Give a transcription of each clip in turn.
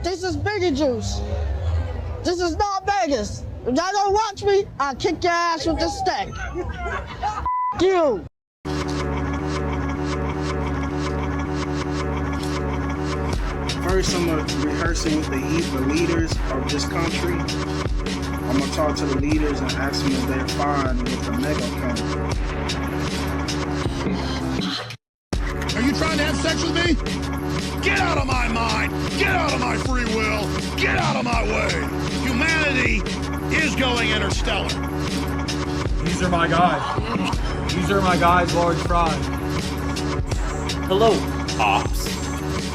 This is Biggie Juice. This is not Vegas. If y'all don't watch me, I'll kick your ass with this stick. You. First, I'm rehearsing with the leaders of this country. I'm gonna talk to the leaders and ask them if they're fine with the megaphone. Are you trying to have sex with me? Get out of my mind! Get out of my free will! Get out of my way! Humanity is going interstellar. These are my guys. These are my guys, large fry. Hello, ops.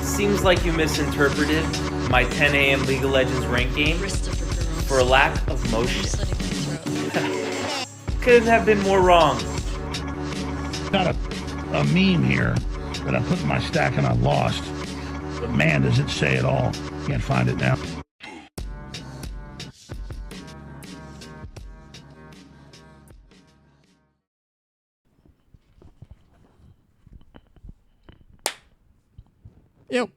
Seems like you misinterpreted my 10 a.m. League of Legends rank game for a lack of motion. Couldn't have been more wrong. Got a meme here that I put in my stack and I lost. But man, does it say it all. Can't find it now. Yep.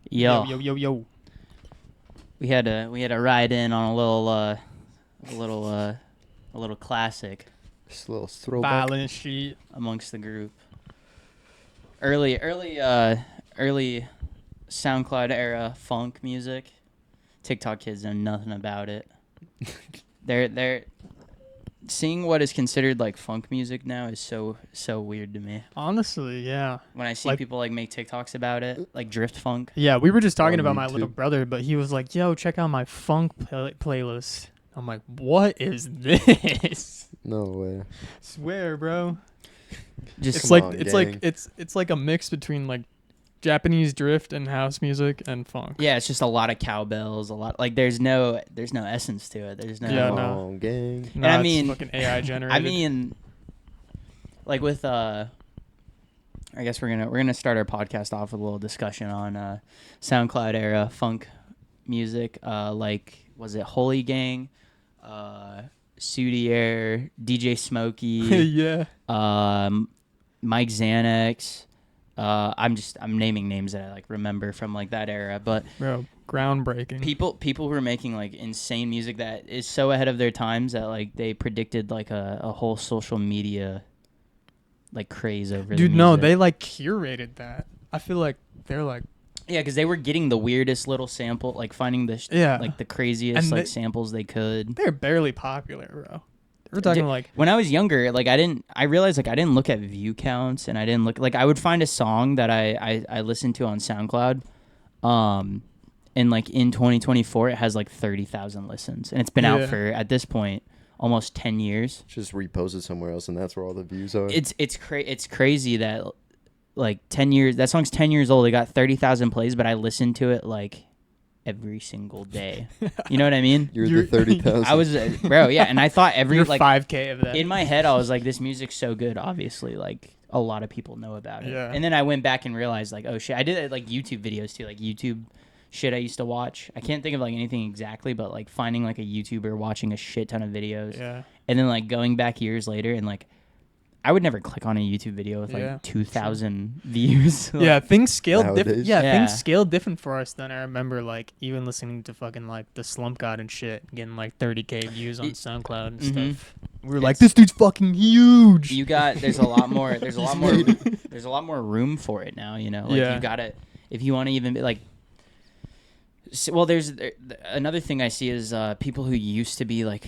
Yo. We had to ride in on a little classic. Just a little throwback. Violent sheet amongst the group. Early SoundCloud era funk music. TikTok kids know nothing about it. They're seeing what is considered like funk music now is so weird to me. Honestly, yeah. When I see people like make TikToks about it, like drift funk. Yeah, we were just talking about my little brother, but he was like, "Yo, check out my funk playlist." I'm like, "What is this?" No way. Swear, bro. Just it's like a mix between like Japanese drift and house music and funk. Yeah, it's just a lot of cowbells, a lot like there's no essence to it. There's no gang. No, I mean, fucking AI generated. I mean, like with I guess we're gonna start our podcast off with a little discussion on SoundCloud era funk music. Like was it Holy Gang, Sudier, DJ Smokey, yeah, Mike Xanax. I'm naming names that I like remember from like that era, but bro, groundbreaking. People who are making like insane music that is so ahead of their times that like they predicted like a whole social media like craze over. Dude, no, they like curated that. I feel like they're like because they were getting the weirdest little sample, like finding the like the craziest like samples they could. They're barely popular, bro. We're talking like when I was younger, like I realized like I didn't look at view counts and I didn't look like I would find a song that I listened to on SoundCloud, and like in 2024 it has like 30,000 listens and it's been out for at this point almost 10 years. Just repost it somewhere else and that's where all the views are. It's crazy that like 10 years that song's 10 years old. It got 30,000 plays, but I listened to it like every single day. You know what I mean? You're the 30,000. I was, bro, yeah. And I thought every, You're like, 5K of that. In my head, I was like, this music's so good. Obviously, like, a lot of people know about it. Yeah. And then I went back and realized, like, oh, shit. I did, like, YouTube videos, too. Like, YouTube shit I used to watch. I can't think of like anything exactly, but like finding like a YouTuber watching a shit ton of videos. Yeah. And then like going back years later and like I would never click on a YouTube video with Yeah, like 2,000 views. Like, Yeah, things scaled different. Nowadays. Yeah, Yeah. things scaled different for us then. I remember like even listening to fucking like the Slump God and shit, getting like 30K views on SoundCloud and stuff. We were like, this dude's fucking huge. you got there's a lot more there's a lot more there's a lot more room for it now, you know. Like Yeah. you gotta if you want to even be like well there's another thing I see is people who used to be like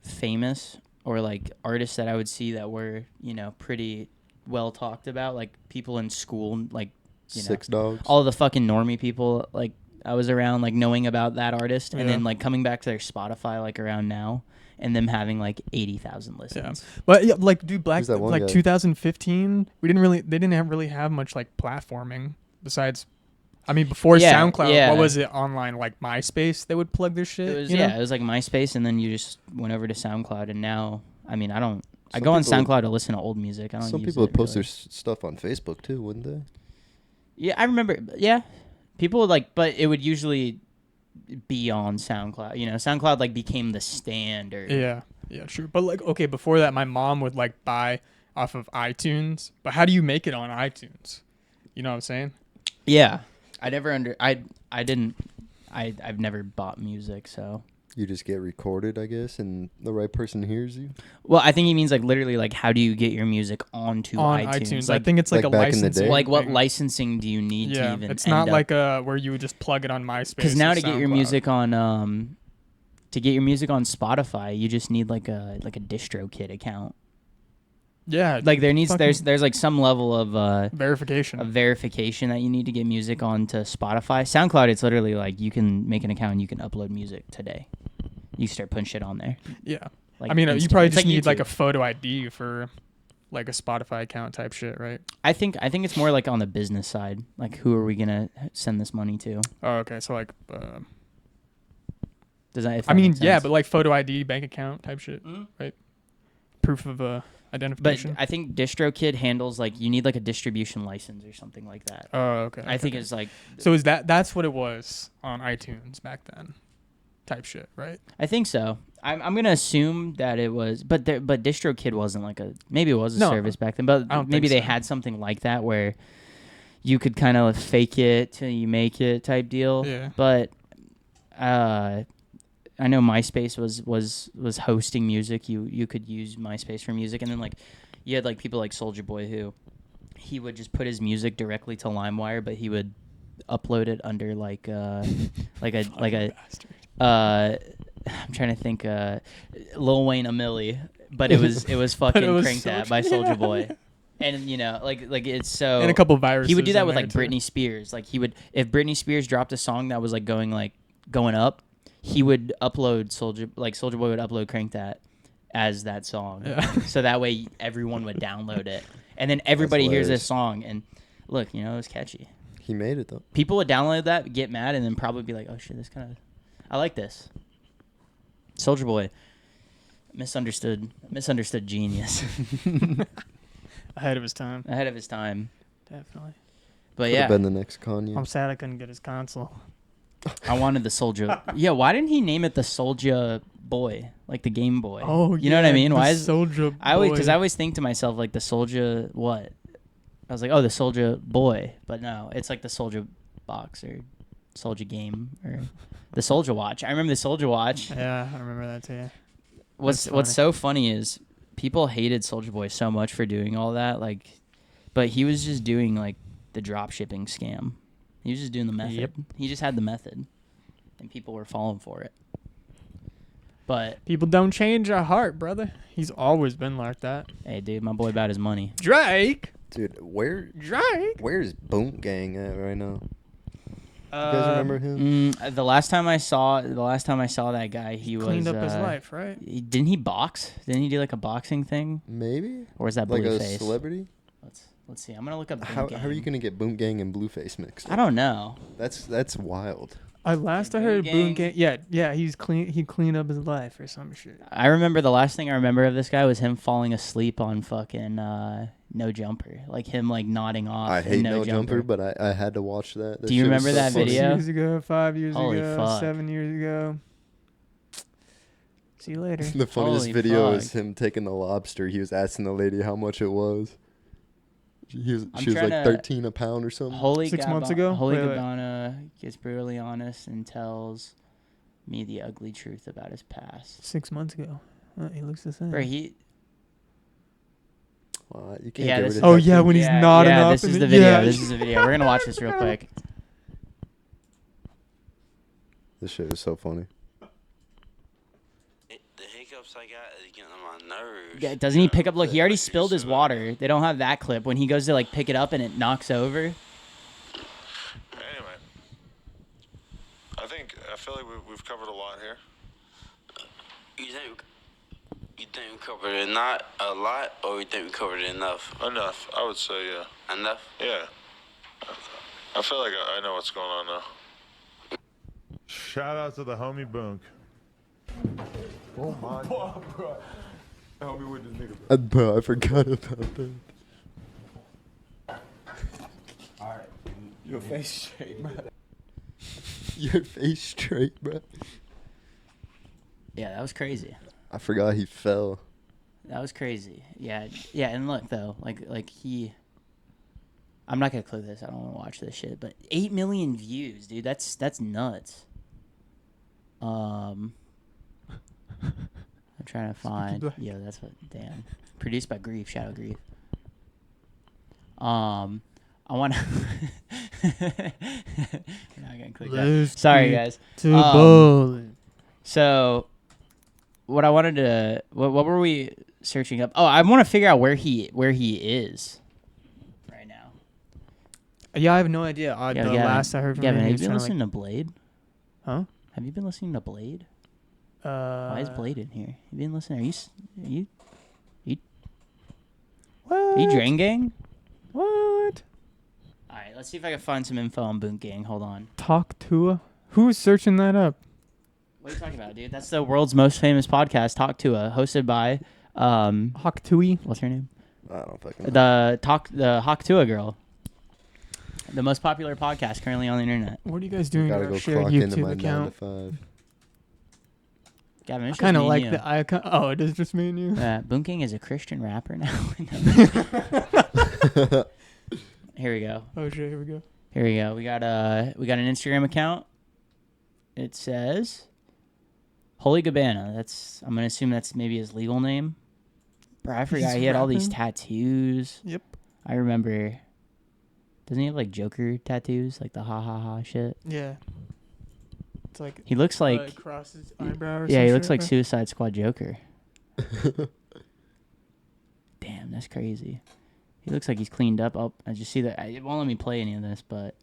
famous or like artists that I would see that were, you know, pretty well talked about, like people in school, like, you know, Six Dogs. all of the fucking normie people like I was around like knowing about that artist and then like coming back to their Spotify like around now and them having like 80,000 listens. But yeah, like dude, Who's that one like guy? 2015, they didn't really have much like platforming besides. I mean, before Yeah, SoundCloud, yeah. what was it online like MySpace? They would plug their shit. It was you know? it was like MySpace and then you just went over to SoundCloud and now I mean I Some go on people- SoundCloud to listen to old music. I don't Some use people it would post really. their stuff on Facebook too, wouldn't they? Yeah, I remember. Yeah, people would like, but it would usually be on SoundCloud. You know, SoundCloud like became the standard. Yeah, true. But like, okay, before that, my mom would like buy off of iTunes. But how do you make it on iTunes? You know what I'm saying? Yeah, I never I've never bought music, so. You just get recorded, I guess, and the right person hears you. Well, I think he means like literally like how do you get your music onto On iTunes? I Like, think it's like, like a back in the license. day? like what licensing do you need to Yeah, even? it's end not up- like where you would just plug it on MySpace. Because now or to get your SoundCloud. music on Spotify, you just need like a DistroKid account. Yeah, Like there's fucking there's like some level of verification. verification that you need to get music onto Spotify. SoundCloud, it's literally like you can make an account and you can upload music today. You start putting shit on there. Yeah. Like I mean, you instantly. probably It's just need like YouTube. a photo ID for like a Spotify account type shit, right? I think it's more like on the business side. Like who are we gonna send this money to? Oh, okay. So like, Does that? If I that mean, makes yeah, sense? but like photo ID, bank account type shit, Mhm. right? Proof of But identification. I think DistroKid handles like you need like a distribution license or something like that. Oh, okay. I think okay. it's like So is that's what it was on iTunes back then, type shit, right? I think so. I'm gonna assume that it was, but DistroKid wasn't like maybe it was a No, service back then, but I don't maybe think they so. had something like that where you could kind of fake it till you make it type deal. Yeah. But I know MySpace was hosting music. You could use MySpace for music, and then like you had like people like Soulja Boy who he would just put his music directly to LimeWire, but he would upload it under like a I'm trying to think Lil Wayne a Milli, but it was fucking it was Cranked That by Soulja Boy. And you know, like it's so And a couple viruses. he would do that in with there, like too. Britney Spears. Like he would if Britney Spears dropped a song that was like going up, he would upload Soulja Boy would upload Crank That as that song. Yeah. So that way everyone would download it. And then everybody hears this song and look, you know, it was catchy. He made it though. People would download that, get mad, and then probably be like, "Oh shit, this kind of, I like this." Soulja Boy, misunderstood genius, Ahead of his time, ahead of his time. definitely. But Could yeah, have been the next Kanye. I'm sad I couldn't get his console. I wanted the Soulja. Yeah, why didn't he name it the Soulja Boy, like the Game Boy? Oh, you know what I mean? Why is Soulja? I always think to myself like the Soulja what? I was like, oh, the Soulja Boy, but no, it's like the Soulja Box or Soulja Game or the Soulja Watch. I remember the Soulja Watch. Yeah, I remember that too. What's so funny is people hated Soulja Boy so much for doing all that, like, but he was just doing like the drop shipping scam. He was just doing the method. Yep. He just had the method, and people were falling for it. But People don't change our heart, brother. He's always been like that. hey, dude, my boy about his money. Drake. Dude, Drake. where's Boom Gang at right now? You guys remember him? The last time I saw that guy, he Cleaned was up his life, right? Didn't he box? Didn't he do like a boxing thing? Maybe. Or is that Like a Blueface? celebrity? Let's see. I'm gonna look up. Boom How Gang. are you gonna get Boom Gang and Blueface mixed? I don't know. That's wild. Last I Boom heard, Boom Gang. Gang. Yeah, he's clean. He cleaned up his life or some shit. I remember the last thing I remember of this guy was him falling asleep on fucking No Jumper, like him like nodding off. I hate No No Jumper, but I had to watch that. Do you shit was remember so that funny. video? 6 years ago, 5 years Holy ago, fuck. 7 years ago. See you later. The funniest Holy video fuck. is him taking the lobster. He was asking the lady how much it was. She was trying like to- 13 a pound or something. Holy 6 months ago? Holy Wait. Gabbana gets brutally honest and tells me the ugly truth about his past. 6 months ago. He looks the same. Bro, he. You can't Yeah, get this- rid of Oh that yeah, kid. when he's nodding yeah, off. this in is the the video. Yeah. This is the video. We're gonna watch this real quick. This shit is so funny. The hiccups I got is getting on my nerves. Yeah, doesn't he pick up? Look, he already spilled his water. They don't have that clip when he goes to like pick it up and it knocks over. Anyway, I feel like we've covered a lot here. You think we covered it not a lot, or you think we covered it enough? Enough, I would say, yeah. Enough? Yeah. I feel like I know what's going on now. Shout out to the homie Boonk. Oh my God. Bro. Homie with this nigga. Bro, I forgot about that. Alright. Your face straight, bro. Your face straight, bro. Yeah, that was crazy. I forgot he fell. That was crazy. Yeah, yeah. And look though, like he. I'm not gonna click this. I don't want to watch this shit. But 8 million views, dude. That's nuts. I'm trying to find. Yeah, that's what. Damn. Produced by Grief. Shadow Grief. I want to. Not gonna click that. Sorry, guys. So, what I wanted to. What were we searching up? Oh, I want to figure out where he is. Right now. Yeah, I have no idea. The Gavin, last I heard from Gavin, him, have he you was been trying listening to Blade? Huh? Have you been listening to Blade? Why is Blade in here? You been listening? Are you What? Are you Drain Gang? What? All right, let's see if I can find some info on Boont Gang. Hold on. Talk to Who's searching that up? What are you talking about, dude? That's the world's most famous podcast, Talk to hosted by Hawk Tui. What's her name? I don't fucking know. The Hawk Tua girl. The most popular podcast currently on the internet. What are you guys doing? Gotta Our go shared clock into YouTube my 9 to account. 5. Gavin, it's Kind of just me like and you. the icon. Oh, it is just me and you. Boont Gang is a Christian rapper now. Here we go. Oh shit! Here we go. Here we go. We got an Instagram account. It says Holy Gabbana. I'm gonna assume that's maybe his legal name. Bro, I forgot he had all these tattoos. Yep. I remember. Doesn't he have like Joker tattoos, like the ha ha ha shit? Yeah. It's like He looks like across his eyebrow. Or yeah, some he looks shit, like bro. Suicide Squad Joker. Damn, that's crazy. He looks like he's cleaned up. Oh, I just see that. It won't let me play any of this, but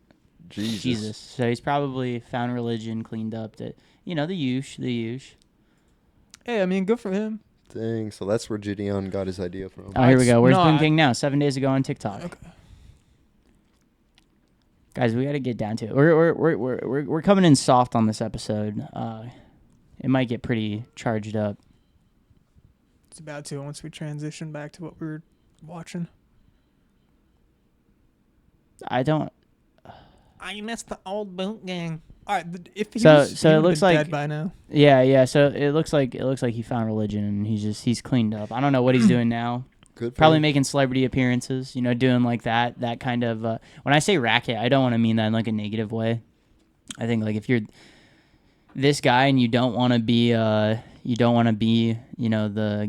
Jesus. So he's probably found religion, cleaned up. The usual. Hey, I mean, good for him. Dang, so that's where Gideon got his idea from. Oh, here we go. Where's No, Boont Gang now? 7 days ago on TikTok. Okay. Guys, we got to get down to it. We're coming in soft on this episode. It might get pretty charged up. It's about to once we transition back to what we were watching. I don't. I missed the old Boont Gang. All right, if he's So he it would've looks been like dead by now. Yeah. So it looks like he found religion and he's cleaned up. I don't know what he's doing now. Good. Probably making celebrity appearances. Doing like that kind of. When I say racket, I don't want to mean that in like a negative way. I think like if you're this guy and you don't want to be the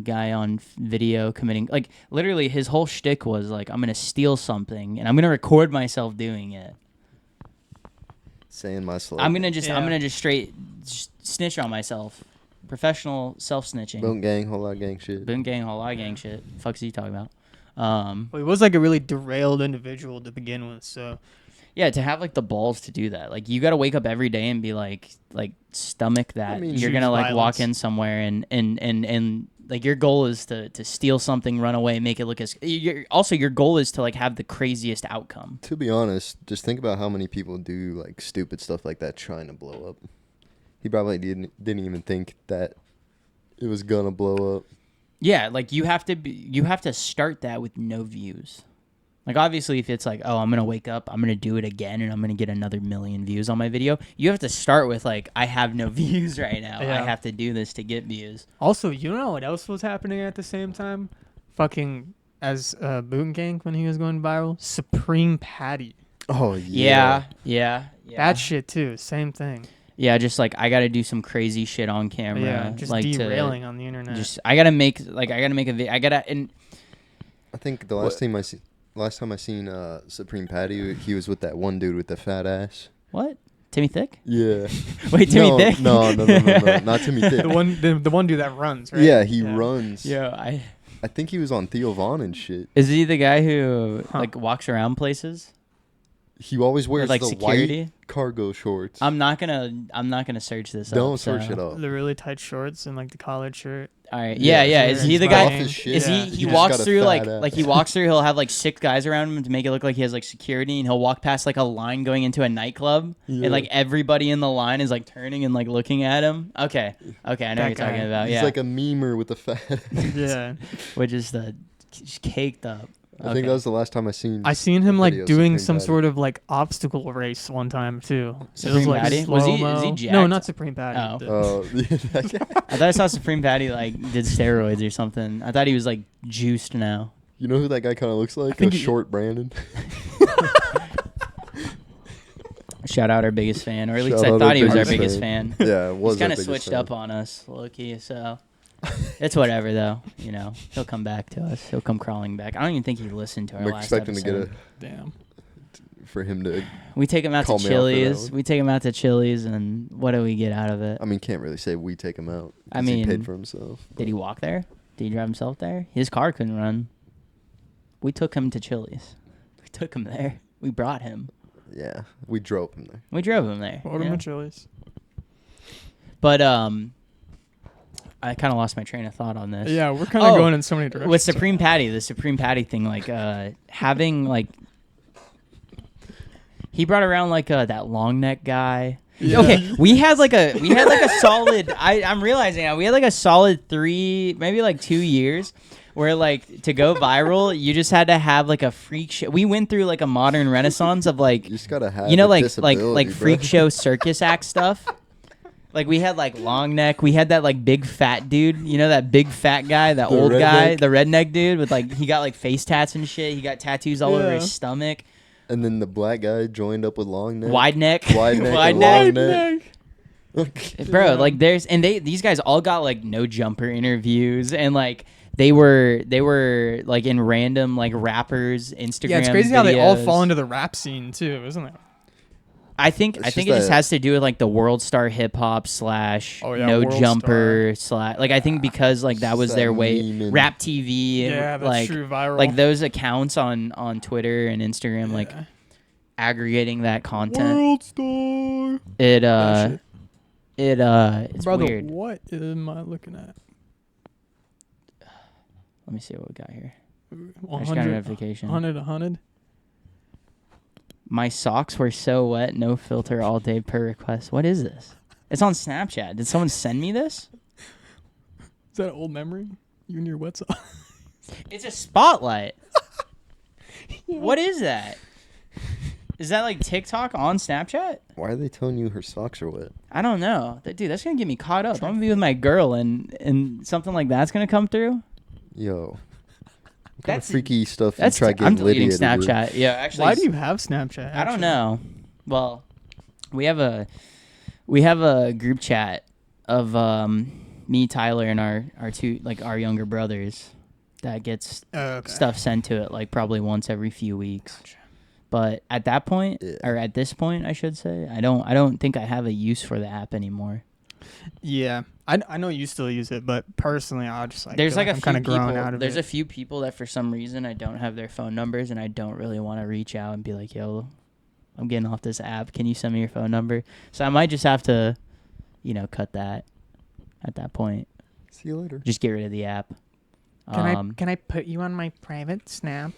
guy on video committing, like literally his whole shtick was like, I'm gonna steal something and I'm gonna record myself doing it. Saying my slow. I'm gonna just straight snitch on myself. Professional self-snitching. Boont Gang, whole lot of gang shit. Boont Gang, whole lot of gang shit. Fuck's he talking about? Well, he was like a really derailed individual to begin with, so. Yeah, to have like the balls to do that. Like you got to wake up every day and be like stomach that. I mean, you're going to choose like walk violence. in somewhere and like your goal is to steal something, run away, make it look as your goal is to like have the craziest outcome. To be honest, just think about how many people do like stupid stuff like that trying to blow up. He probably didn't even think that it was gonna blow up. Yeah, like you have to start that with no views. Like obviously if it's like, oh, I'm going to wake up, I'm going to do it again and I'm going to get another 1,000,000 views on my video, you have to start with like, I have no views right now. Yeah. I have to do this to get views. Also, you know what else was happening at the same time? Fucking as Boon Gang when he was going viral, Supreme Patty. Oh yeah. Yeah. That shit too, same thing. Yeah, just like I got to do some crazy shit on camera. Yeah, just like derailing on the internet. I got to make a video. I think the last time I seen Supreme Patty, he was with that one dude with the fat ass. What? Timmy Thick? Yeah. Wait, Timmy Thick? No, not Timmy Thick. the one dude that runs, right? Yeah, he runs. Yeah, I think he was on Theo Von and shit. Is he the guy who like walks around places? He always wears like the security? white cargo shorts. I'm not gonna search this up. Don't search it up. The really tight shorts and like the collared shirt. All right. Yeah. Is he the guy? Is he? He walks got a through fat like ass. he walks through. He'll have like 6 guys around him to make it look like he has like security, and he'll walk past like a line going into a nightclub, Yeah. and like everybody in the line is like turning and like looking at him. Okay, I know what you're talking about. He's Yeah, like a memer with a fat ass. Yeah. which is just caked up. I think that was the last time I seen him like video of doing Supreme some Patty. sort of like obstacle race one time too. Supreme Patty? Was he slow-mo. jacked? No, not Supreme Patty. Oh. I thought I saw Supreme Patty like did steroids or something. I thought he was like juiced now. You know who that guy kind of looks like? think A he- short Brandon. Shout out our biggest fan, or at least Shout I out thought our he was our biggest biggest fan. Yeah, it was He's our kind of biggest switched fan. up on us, low key. So it's whatever though. You know, he'll come back to us. He'll come crawling back. I don't even think he listened to our I'm last expecting episode. to get Damn. for him to. We take him out call to me out for that Chili's. one. We take him out to Chili's, and what do we get out of it? I mean, can't really say we take him out. I 'cause he mean, paid for himself. Did he walk there? Did he drive himself there? His car couldn't run. We took him to Chili's. We took him there. We brought him. Yeah, we drove him there. We drove him there. Order yeah. my Chili's. But I kind of lost my train of thought on this. Yeah, we're kind of going in so many directions. With Supreme Patty, the Supreme Patty thing, like having like he brought around like that long neck guy. Yeah. Okay, we had like a solid. I'm realizing now we had like a solid 3, maybe like 2 years. Where like to go viral, you just had to have like a freak show. We went through like a modern renaissance of like, You just gotta have. you know, a like disability, bro. freak show circus act stuff. Like we had like long neck. We had that like big fat dude. You know that big fat guy, that The old guy, redneck? the redneck dude with like he got like face tats and shit. He got tattoos all over his stomach. And then the black guy joined up with long neck. Wide neck. Wide neck. Wide and neck. long neck. Bro, like these guys all got like no jumper interviews and like they were like in random like rappers Instagram. Yeah, it's crazy videos. how they all fall into the rap scene too, isn't it? I think It's it just just that- has to do with like the World Star Hip Hop / Oh, yeah, No World Jumper / like I think because like that was That their way meme and- Rap TV Yeah, that's like true, viral. like those accounts on Twitter and Instagram like aggregating that content. World Star. It's Brother, weird. what am I looking at? Let me see what we got here. I just got a 100, notification. 100. My socks were so wet, no filter all day per request. What is this? It's on Snapchat. Did someone send me this? Is that an old memory? You and your wet socks. It's a spotlight. What is that? Is that like TikTok on Snapchat? Why are they telling you her socks are wet? I don't know. Dude, that's going to get me caught up. I'm going to be with my girl and something like that's going to come through. Yo. What kind That's- of freaky stuff you That's try I'm getting deleting Lydia to do? Snapchat. Yeah, actually. Why do you have Snapchat? I don't actually? know. Well, we have a group chat of me, Tyler, and our two like our younger brothers that gets stuff sent to it like probably once every few weeks. Gotcha. But at that point, Yeah. or at this point, I should say, I don't think I have a use for the app anymore. Yeah, I know you still use it, but personally, I just like There's feel like a I'm few kind of people. growing out of There's it. a few people that for some reason I don't have their phone numbers, and I don't really want to reach out and be like, "Yo, I'm getting off this app. Can you send me your phone number?" So I might just have to, cut that at that point. See you later. Just get rid of the app. Can I put you on my private Snap?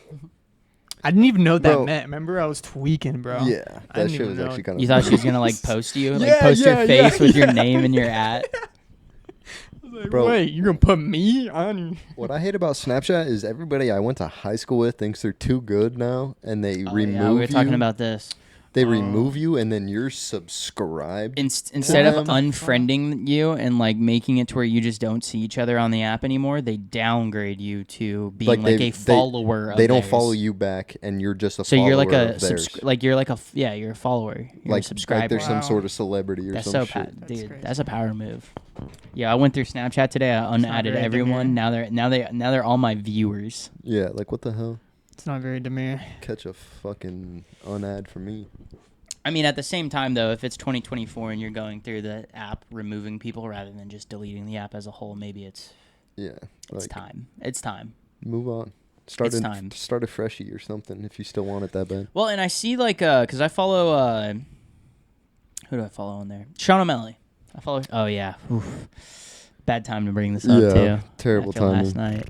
I didn't even know what that Bro. meant. Remember, I was tweaking, bro. Yeah, I that didn't shit even was know. actually kind of. You thought she was gonna like post you, like Yeah, post your yeah, face yeah, with your yeah. name and your at. I was Like, Bro. wait, you're gonna put me on? What I hate about Snapchat is everybody I went to high school with thinks they're too good now, and they remove Yeah, we were talking you. about this. They remove you, and then you're subscribed. Instead of them. unfriending you and like making it to where you just don't see each other on the app anymore, they downgrade you to being like a follower. They of don't theirs. follow you back, and you're just a So follower you're like a of theirs. you're like a you're a follower. You're a subscriber. Like there's some sort of celebrity or That's some so shit. dude. That's a power move. Yeah, I went through Snapchat today. I unadded very everyone. demure. Now they're all my viewers. Yeah, like what the hell? It's not very demure. Catch a fucking unad for me. I mean, at the same time, though, if it's 2024 and you're going through the app removing people rather than just deleting the app as a whole, maybe it's time. It's time. Move on. Start a freshie or something if you still want it that bad. Well, and I see like because I follow who do I follow on there? Sean O'Malley. I follow. Oh yeah. Oof. Bad time to bring this up too. Terrible after timing. last night.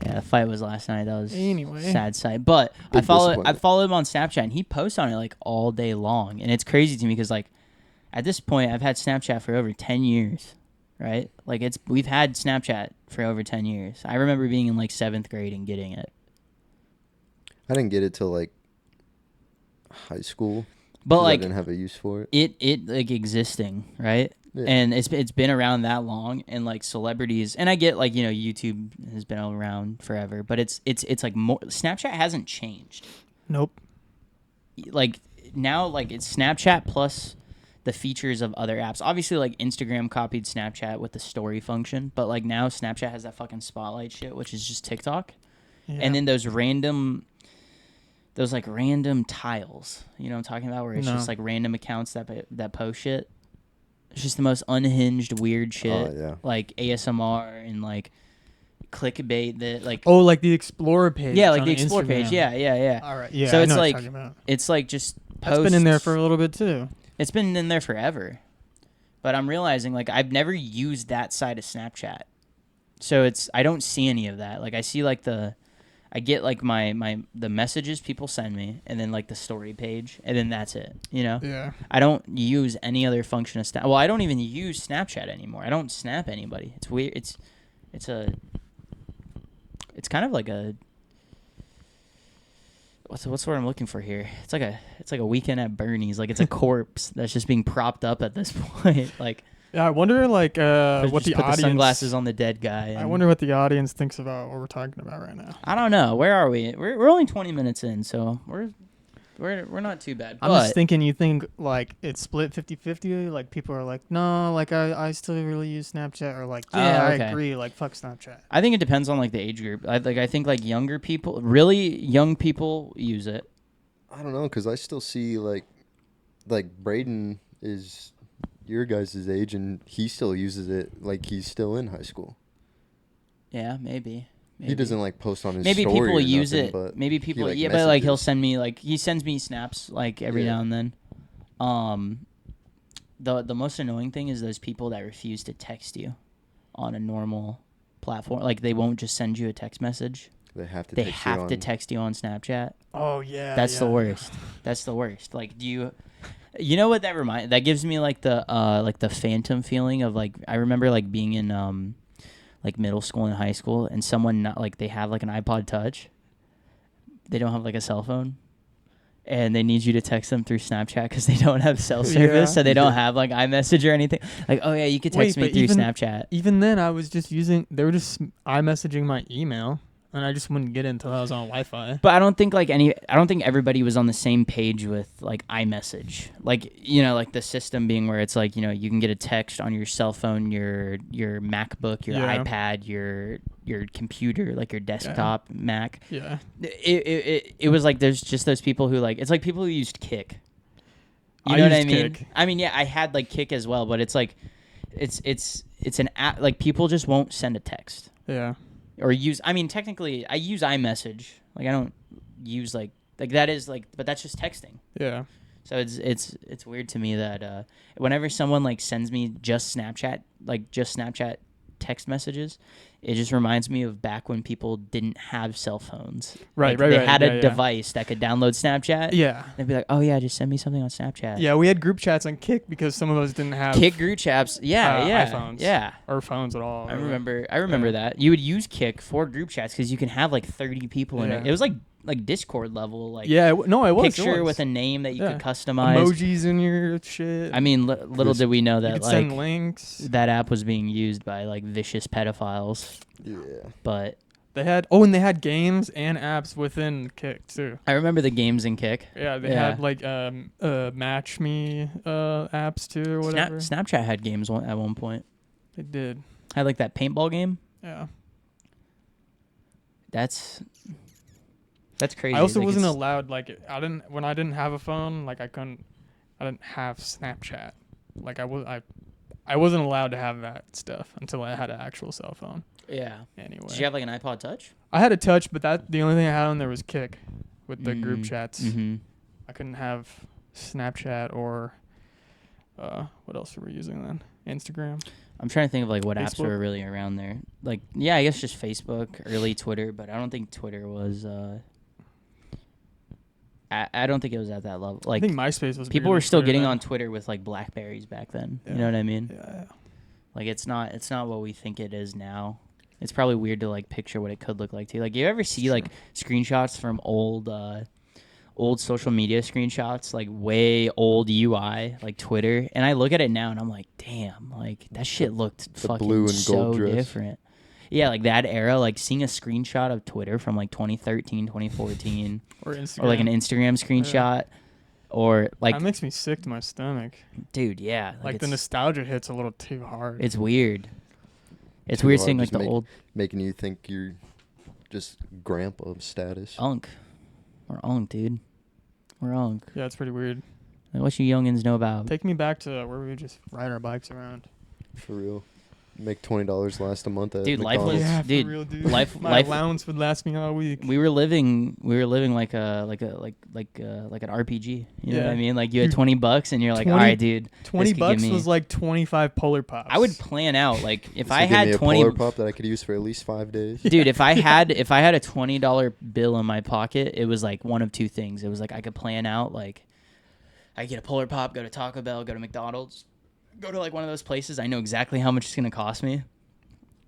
Yeah, the fight was last night. That was Anyway. sad sight. But I follow him on Snapchat, and he posts on it like all day long, and it's crazy to me because like at this point I've had Snapchat for over 10 years, right? Like we've had Snapchat for over 10 years. I remember being in like 7th grade and getting it. I didn't get it till like high school, but like I didn't have a use for it. It like existing, right? Yeah. And it's been around that long, and like celebrities, and I get like YouTube has been around forever, but it's like more. Snapchat hasn't changed. Nope. Like now, like it's Snapchat plus the features of other apps. Obviously, like Instagram copied Snapchat with the story function, but like now Snapchat has that fucking spotlight shit, which is just TikTok, and then those random tiles. You know what I'm talking about? Where it's just like random accounts that post shit. It's just the most unhinged, weird shit. Oh, yeah. Like ASMR and like clickbait that like. Oh, like the Explorer page. Yeah, like on the Explorer Instagram. page. Yeah. All right. Yeah. So I it's know what like you're talking about. it's like just That's posts. been in there for a little bit too. It's been in there forever, but I'm realizing like I've never used that side of Snapchat, so I don't see any of that. Like I see like I get like the messages people send me, and then like the story page, and then that's it. Yeah. I don't use any other function of Snap. Well, I don't even use Snapchat anymore. I don't snap anybody. It's weird. It's kind of like a what's the word I'm looking for here? It's like a weekend at Bernie's. Like it's a corpse that's just being propped up at this point. Like. Yeah, I wonder like what the put audience. The sunglasses on the dead guy. I wonder what the audience thinks about what we're talking about right now. I don't know. Where are we? We're only 20 minutes in, so we're not too bad. I'm just thinking. You think like it's split 50-50? Like people are like, no, like I still really use Snapchat, or like I agree, like fuck Snapchat. I think it depends on like the age group. I think like younger people, really young people use it. I don't know, because I still see like Braden is your guys' age, and he still uses it like he's still in high school. Yeah, maybe. He doesn't like post on his maybe story people or use nothing, it. but Maybe people, he, like, but like he'll messages. send me like he sends me snaps like every now and then. The most annoying thing is those people that refuse to text you on a normal platform. Like they won't just send you a text message. They have to. Text you on Snapchat. Oh yeah. That's the worst. That's the worst. Like, do you? You know what that gives me like the phantom feeling of like I remember like being in like middle school and high school, and someone not like they have like an iPod Touch. They don't have like a cell phone, and they need you to text them through Snapchat because they don't have cell service, so they don't have like iMessage or anything. Like, oh yeah, you could text me through Snapchat. Even then, I was just they were just iMessaging my email. And I just wouldn't get it until I was on Wi-Fi. But I don't think everybody was on the same page with like iMessage. Like, like the system being where it's like, you can get a text on your cell phone, your MacBook, your iPad, your computer, like your desktop Mac. Yeah. It was like there's just those people who like it's like people who used Kik. You know what I mean? Kik. I mean, yeah, I had like Kik as well, but it's like it's an app, like people just won't send a text. Yeah. Or technically I use iMessage. Like I don't use like that is like, but that's just texting. Yeah. So it's weird to me that whenever someone like sends me just Snapchat text messages. It just reminds me of back when people didn't have cell phones. Right, Like, They right. had Yeah, a yeah. device that could download Snapchat. Yeah. They'd be like, oh, yeah, just send me something on Snapchat. Yeah, we had group chats on Kick because some of us didn't have Kick group chats. Yeah. iPhones. Yeah. Or phones at all. I remember that. You would use Kick for group chats because you can have like 30 people in it. Yeah. It was like Discord level. Like Yeah, it was. picture it was. with a name that you Yeah. could customize. Emojis in your shit. I mean, little did we know you that could like send links. that app was being used by like vicious pedophiles. Yeah. But They had games and apps within Kick too. I remember the games in Kick. Yeah, they had like Match Me apps too or whatever. Snapchat had games at one point. They did. Had like that paintball game. Yeah. That's crazy. I also Like, wasn't it's- allowed when I didn't have a phone, like I didn't have Snapchat. Like I wasn't allowed to have that stuff until I had an actual cell phone. Yeah. Anyway. Did you have like an iPod Touch? I had a Touch, but the only thing I had on there was Kick with the group chats. Mm-hmm. I couldn't have Snapchat or what else were we using then? Instagram. I'm trying to think of like what apps Facebook? were really around there. Like, yeah, I guess just Facebook, early Twitter, but I don't think Twitter was. I don't think it was at that level. Like, I think MySpace was. people bigger were than still Twitter getting then. on Twitter with like Blackberries back then. Yeah. You know what I mean? Yeah. Like, it's not what we think it is now. It's probably weird to like picture what it could look like too. Like, you ever see like screenshots from old social media screenshots, like way old UI, like Twitter, and I look at it now and I'm like, damn, like that shit looked the fucking blue and so gold dress. different. Yeah, like that era, like seeing a screenshot of Twitter from like 2013, 2014, Or Instagram. or like an Instagram screenshot, or like, that makes me sick to my stomach. dude, yeah, Like the it's, nostalgia hits a little too hard. it's weird. It's Too weird hard, seeing like just the old making you think you're just grandpa status. unk. We're unk, dude. We're unk. Yeah, it's pretty weird. Like, what you youngins know about? Take me back to where we would just ride our bikes around. For real. Make $20 last a month at Dude, life was- McDonald's. Yeah, dude, for real, dude. life- My life- allowance would last me all week. We were living like an RPG. You know what Yeah. I mean? Like you had Dude, $20 and you're like, 20 all right, dude. $20 could give me- was like 25 Polar Pops. I would plan out like if So I give me had a 20 Polar Pop that I could use for at least 5 days. Dude, if I had a $20 bill in my pocket, it was like one of two things. It was like I could plan out like I get a Polar Pop, go to Taco Bell, go to McDonald's, go to like one of those places. I know exactly how much it's gonna cost me.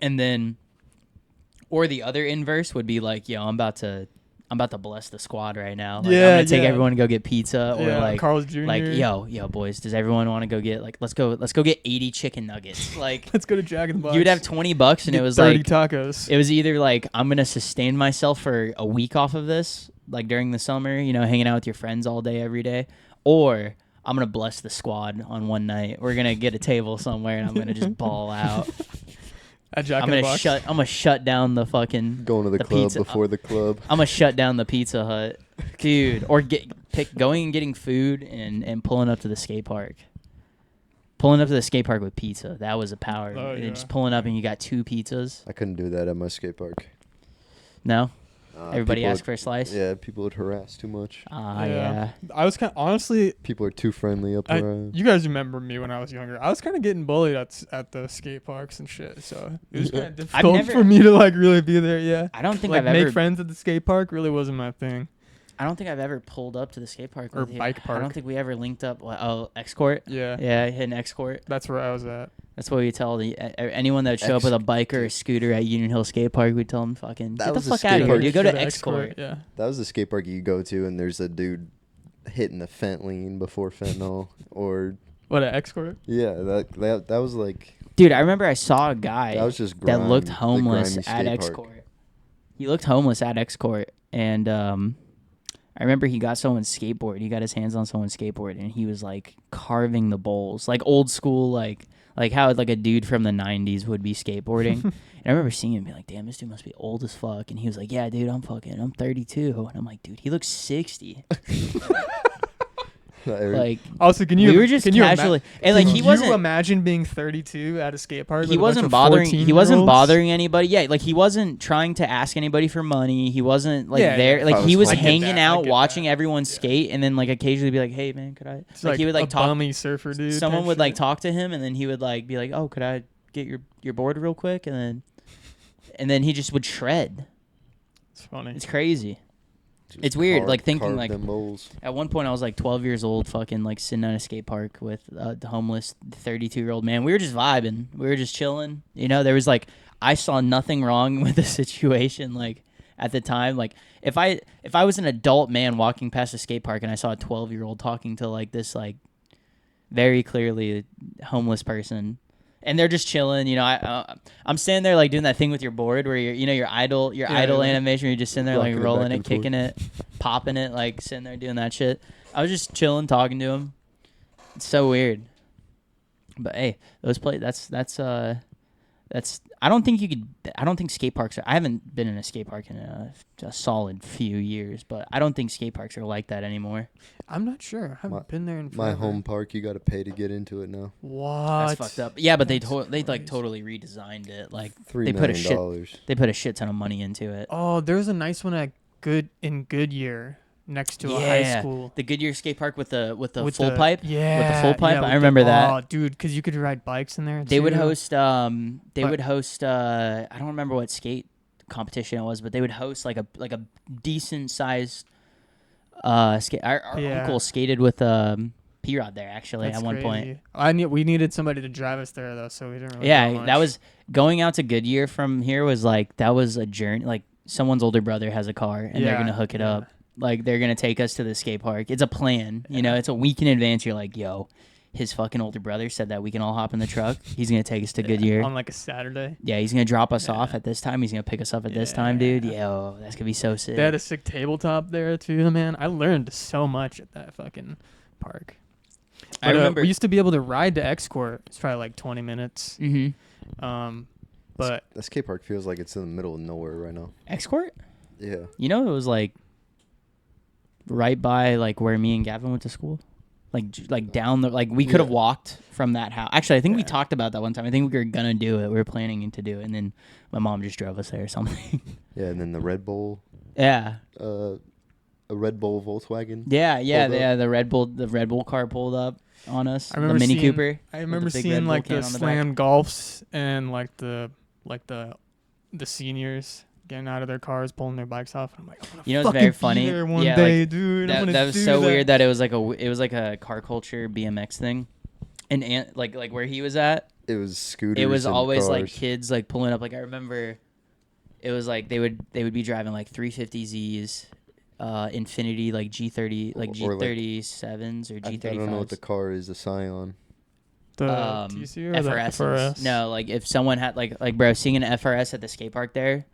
And then, or the other inverse would be like, yo, I'm about to bless the squad right now. Like, I'm gonna take everyone to go get pizza, or Yeah, like Carl's Jr. like yo boys, does everyone want to go get like let's go get 80 chicken nuggets. Like Let's go to Jack in the Box. you would have $20 and Get it was 30 like tacos. it was either like I'm gonna sustain myself for a week off of this, like during the summer, you know, hanging out with your friends all day every day, or I'm gonna bless the squad on one night. We're gonna get a table somewhere and I'm gonna just ball out. At Jack I'm in the gonna Box. I'm gonna shut down the fucking Going to the club pizza. before the club. I'm gonna shut down the Pizza Hut, dude, or going and getting food and pulling up to the skate park. Pulling up to the skate park with pizza, that was a power. Oh, And yeah. just pulling up and you got 2 pizzas. I couldn't do that at my skate park. No, everybody people asked for a slice. Yeah, people would harass too much. Yeah. I was honestly, People are too friendly up around. you guys remember me when I was younger. I was kind of getting bullied at the skate parks and shit. So it was kind of difficult never- for me to like really be there. Yeah. I don't think Like I've ever make friends at the skate park really wasn't my thing. I don't think I've ever pulled up to the skate park Or with you. bike I park. don't think we ever linked up. Oh, X-Court? Yeah. Yeah, I hit an X-Court. That's where I was at. That's what we tell anyone that would show up with a bike or a scooter at Union Hill Skate Park. We'd tell them, fucking, That get the was the fuck skate out of here, park. dude. Go to the X-Court. Yeah. That was the skate park you go to, and there's a dude hitting the fentanyl before fentanyl, or What, at X-Court? yeah, that was like Dude, I remember I saw a guy that was just that looked the homeless grimy at skate X-Court. park. He looked homeless at X-Court, and I remember he got someone's skateboard. He got his hands on someone's skateboard, and he was like carving the bowls, like old school, like how like a dude from the 90s would be skateboarding. And I remember seeing him and be like, damn, this dude must be old as fuck. And he was like, yeah, dude, I'm 32. And I'm like, dude, he looks 60. Like, Also, can you? we were just can you casually, and like can he you wasn't. imagine being 32 at a skate park? He with a bunch wasn't of bothering. He wasn't 14-year-olds? bothering anybody. Yeah, like he wasn't trying to ask anybody for money. He wasn't like Yeah, there. yeah. Like he was I get hanging that, I out, get watching that. everyone skate, and then like occasionally be like, "Hey, man, could I?" It's Like he would a like talk. bummy surfer dude. Someone type would like shit. talk to him, and then he would like be like, "Oh, could I get your board real quick, and then he just would shred. It's funny. It's crazy. Just It's weird, like thinking carve like them bowls. at one point I was like 12 years old, fucking like sitting at a skate park with the homeless 32-year-old man. We were just vibing. We were just chilling. You know, there was like I saw nothing wrong with the situation. Like at the time, like if I was an adult man walking past a skate park and I saw a 12-year-old talking to like this like very clearly homeless person. And they're just chilling, you know. I'm standing there like doing that thing with your board where your idle animation. Where you're just sitting there like rolling it, kicking it, popping it, like sitting there doing that shit. I was just chilling, talking to him. It's so weird. But hey, those that's I don't think skate parks are. I haven't been in a skate park in a solid few years, but I don't think skate parks are like that anymore. I'm not sure. I haven't been there in my forever. home park. You got to pay to get into it now. What? That's fucked up. Yeah, but they like totally redesigned it. Like $3 million. They put a shit ton of money into it. Oh, there's a nice one at Goodyear next to a high school. The Goodyear skate park with the full pipe. Yeah, with the full pipe. yeah, I remember that. Oh, dude, because you could ride bikes in there. They too. would host. I don't remember what skate competition it was, but they would host like a decent sized skate. Our uncle skated with P-Rod there actually. That's at one crazy. point. We needed somebody to drive us there though, so we didn't. Really Yeah, go much. that was going out to Goodyear from here was like that was a journey. Like someone's older brother has a car and they're gonna hook it up. Like they're gonna take us to the skate park. It's a plan, you know. It's a week in advance. You're like, yo, his fucking older brother said that we can all hop in the truck. He's gonna take us to Goodyear on like a Saturday. Yeah, he's gonna drop us off at this time. He's gonna pick us up at this time, dude. Yo, that's gonna be so sick. They had a sick tabletop there too, man. I learned so much at that fucking park. But, I remember we used to be able to ride to X-Court. It's probably like 20 minutes. Mm-hmm. But the skate park feels like it's in the middle of nowhere right now. X-Court? Yeah. You know, it was like right by like where me and Gavin went to school. Like down the we could have walked from that house. Actually, I think we talked about that one time. I think we were gonna do it. We were planning to do it, and then my mom just drove us there or something. Yeah, and then the Red Bull. Yeah. A Red Bull Volkswagen. Yeah. The Red Bull car pulled up on us. I remember the Mini seeing, Cooper. I remember seeing like the slam golfs and like the seniors getting out of their cars, pulling their bikes off. And I'm like, you know, it's very funny. One day, dude. That was so weird that it was like a car culture BMX thing, and like where he was at. It was scooters. It was and always cars. like kids like pulling up. Like I remember, it was like they would be driving like 350Zs, Infinity like G30 like G37s or G35s. I don't know what the car is. A Scion. The TC or FRS. the FRS? No, like if someone had like bro, seeing an FRS at the skate park there.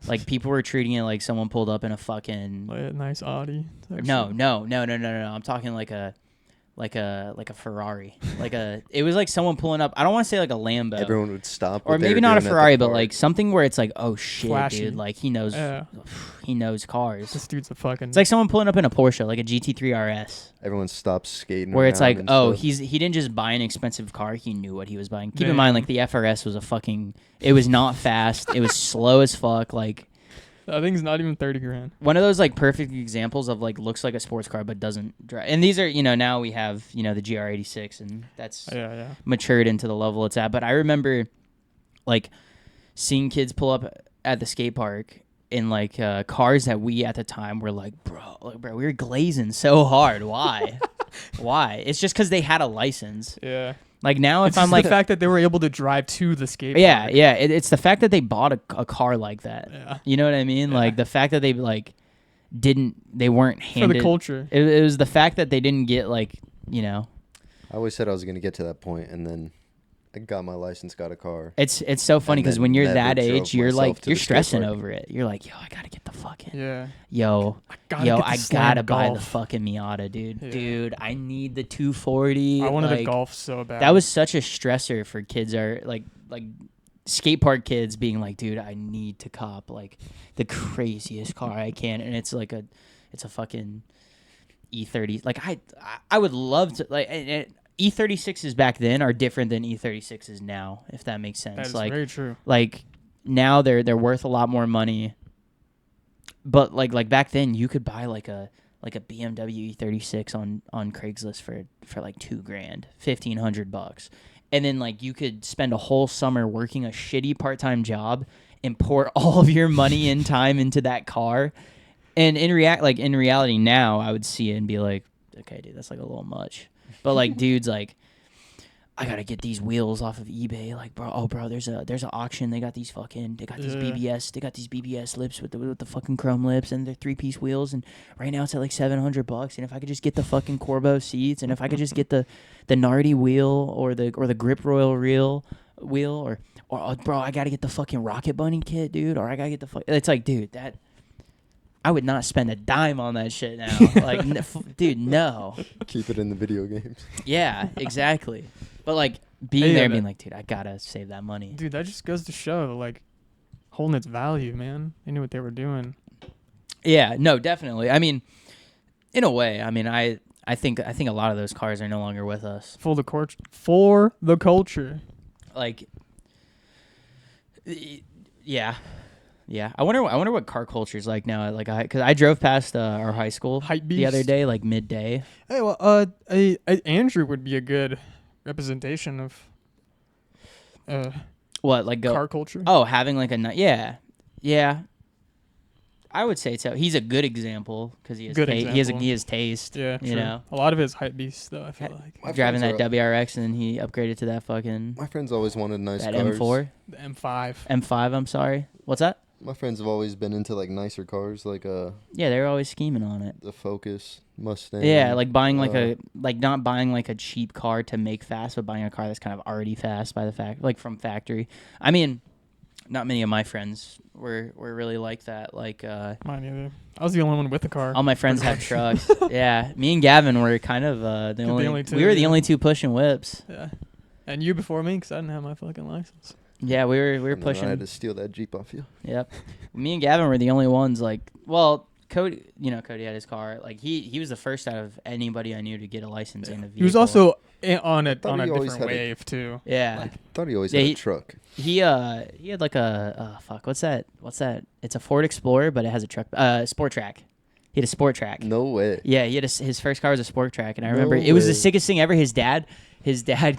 Like people were treating it like someone pulled up in a fucking nice Audi. No. I'm talking like a Ferrari. It was like someone pulling up. I don't want to say like a Lambo. Everyone would stop. Or maybe not a Ferrari, but like something where it's like, oh shit, Flashy. dude, like he knows cars. This dude's a fucking. It's like someone pulling up in a Porsche, like a GT3 RS. Everyone stops skating. Where it's like, oh, stuff. he didn't just buy an expensive car. He knew what he was buying. Keep in mind, like the FRS was it was not fast. It was slow as fuck. Like that thing's not even 30 grand. One of those like perfect examples of like looks like a sports car but doesn't drive. And these are, now we have, the GR86 and that's matured into the level it's at. But I remember like seeing kids pull up at the skate park in like cars that we at the time were like, bro, we were glazing so hard. Why? Why? It's just because they had a license. Yeah. Like now, it's if I'm like the fact that they were able to drive to the skate park. Yeah. It's the fact that they bought a car like that. Yeah. You know what I mean? Yeah. Like the fact that they like they weren't handed for the culture. It was the fact that they didn't get like I always said I was gonna get to that point, and then I got my license, got a car. It's so funny because when you're that age, you're like you're stressing over it. You're like, yo, I gotta get the fucking I gotta buy the fucking Miata, dude. Yeah. Dude, I need the 240. I wanted a Golf so bad. That was such a stressor for kids. Are like skate park kids being like, dude, I need to cop like the craziest car I can, and it's like it's a fucking E30. Like I would love to like. E36s back then are different than E36s now, if that makes sense. That is like, very true. Like now they're worth a lot more money. But like back then you could buy like a BMW E36 on Craigslist for like $2,000, $1,500. and then like you could spend a whole summer working a shitty part-time job and pour all of your money and time into that car. And in reality now, I would see it and be like, okay, dude, that's like a little much. But like dudes like, I gotta get these wheels off of eBay. Like, bro, there's an auction. They got these BBS lips with the fucking chrome lips, and they're 3-piece wheels. And right now it's at like $700. And if I could just get the fucking Corbo seats, and if I could just get the Nardi wheel or the Grip Royal wheel, or bro, I gotta get the fucking Rocket Bunny kit, dude. Or I gotta get the It's like, dude, that. I would not spend a dime on that shit now. Like, dude, no. Keep it in the video games. Yeah, exactly. But like being there and being like, dude, I gotta save that money. Dude, that just goes to show like holding its value, man. They knew what they were doing. Yeah, no, definitely. I mean, in a way, I mean, I think a lot of those cars are no longer with us. For the culture. Like, yeah. Yeah, I wonder what car culture is like now. Like, because I drove past our high school the other day, like midday. Hey, well, Andrew would be a good representation of what, like car culture. Oh, having like yeah. I would say so. He's a good example because he has he has taste. Yeah, you know, a lot of his hype beast though. I feel like driving that WRX and then he upgraded to that fucking. My friends always wanted nice that cars. M4, the M5. M5. I'm sorry. What's that? My friends have always been into like nicer cars, like yeah, they're always scheming on it. The Focus, Mustang. Yeah, like buying not buying like a cheap car to make fast, but buying a car that's kind of already fast by the from factory. I mean, not many of my friends were really like that. Like mine either. I was the only one with a car. All my friends had trucks. Yeah, me and Gavin were kind of the only two. We were the only two pushing whips. Yeah, and you before me because I didn't have my fucking license. Yeah, we were pushing. I had to steal that Jeep off you. Yep. Me and Gavin were the only ones. Like, well, Cody had his car. Like he was the first out of anybody I knew to get a license in a vehicle. He was also on a different wave too. Yeah. I thought he always had a truck. He had like what's that? It's a Ford Explorer, but it has a truck. Sport Track. He had a Sport Track. No way. Yeah, he had his first car was a Sport Track, and I remember it was the sickest thing ever. His dad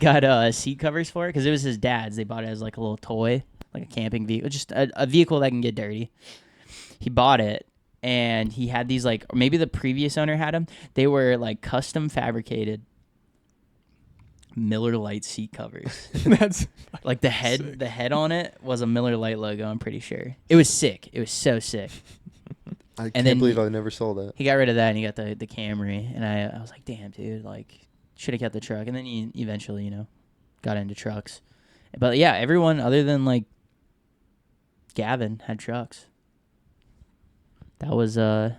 got seat covers for it because it was his dad's. They bought it as like a little toy, like a camping vehicle, just a vehicle that can get dirty. He bought it, and he had these like, or maybe the previous owner had them. They were like custom fabricated Miller Lite seat covers. That's like the head. sick. The head on it was a Miller Lite logo. I'm pretty sure it was sick. It was so sick. I can't believe I never saw that. He got rid of that and he got the Camry, and I was like, damn, dude, like should have kept the truck. And then he eventually, got into trucks. But yeah, everyone other than like Gavin had trucks. That was a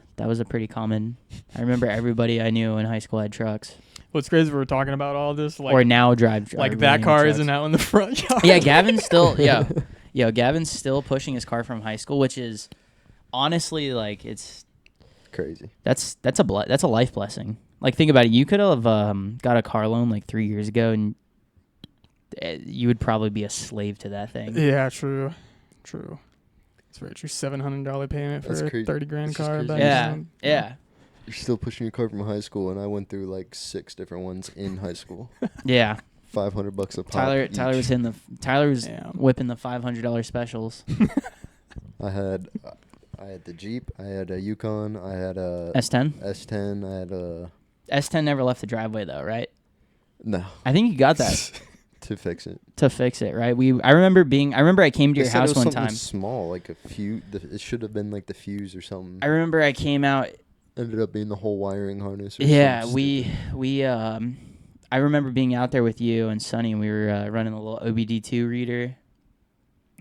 pretty common. I remember everybody I knew in high school had trucks. What's crazy? We're talking about all this, like, or now drive like that car isn't out in the front yard. Yeah, Gavin's still Gavin's still pushing his car from high school, which is honestly like it's crazy. That's a life blessing. Like think about it. You could have got a car loan like 3 years ago, and you would probably be a slave to that thing. Yeah, true. It's very true. $700 payment for a $30,000 car. Yeah. You're still pushing your car from high school, and I went through like 6 different ones in high school. Yeah. $500 a pop. Tyler was whipping the $500 specials. I had the Jeep. I had a Yukon. I had a S10. I had a S10 never left the driveway though, right? No. I think you got that. To fix it, right? I remember I came to your house one time. Small, like a fuse. It should have been like the fuse or something. I remember I came out. Ended up being the whole wiring harness. Yeah, I remember being out there with you and Sonny, and we were running a little OBD2 reader,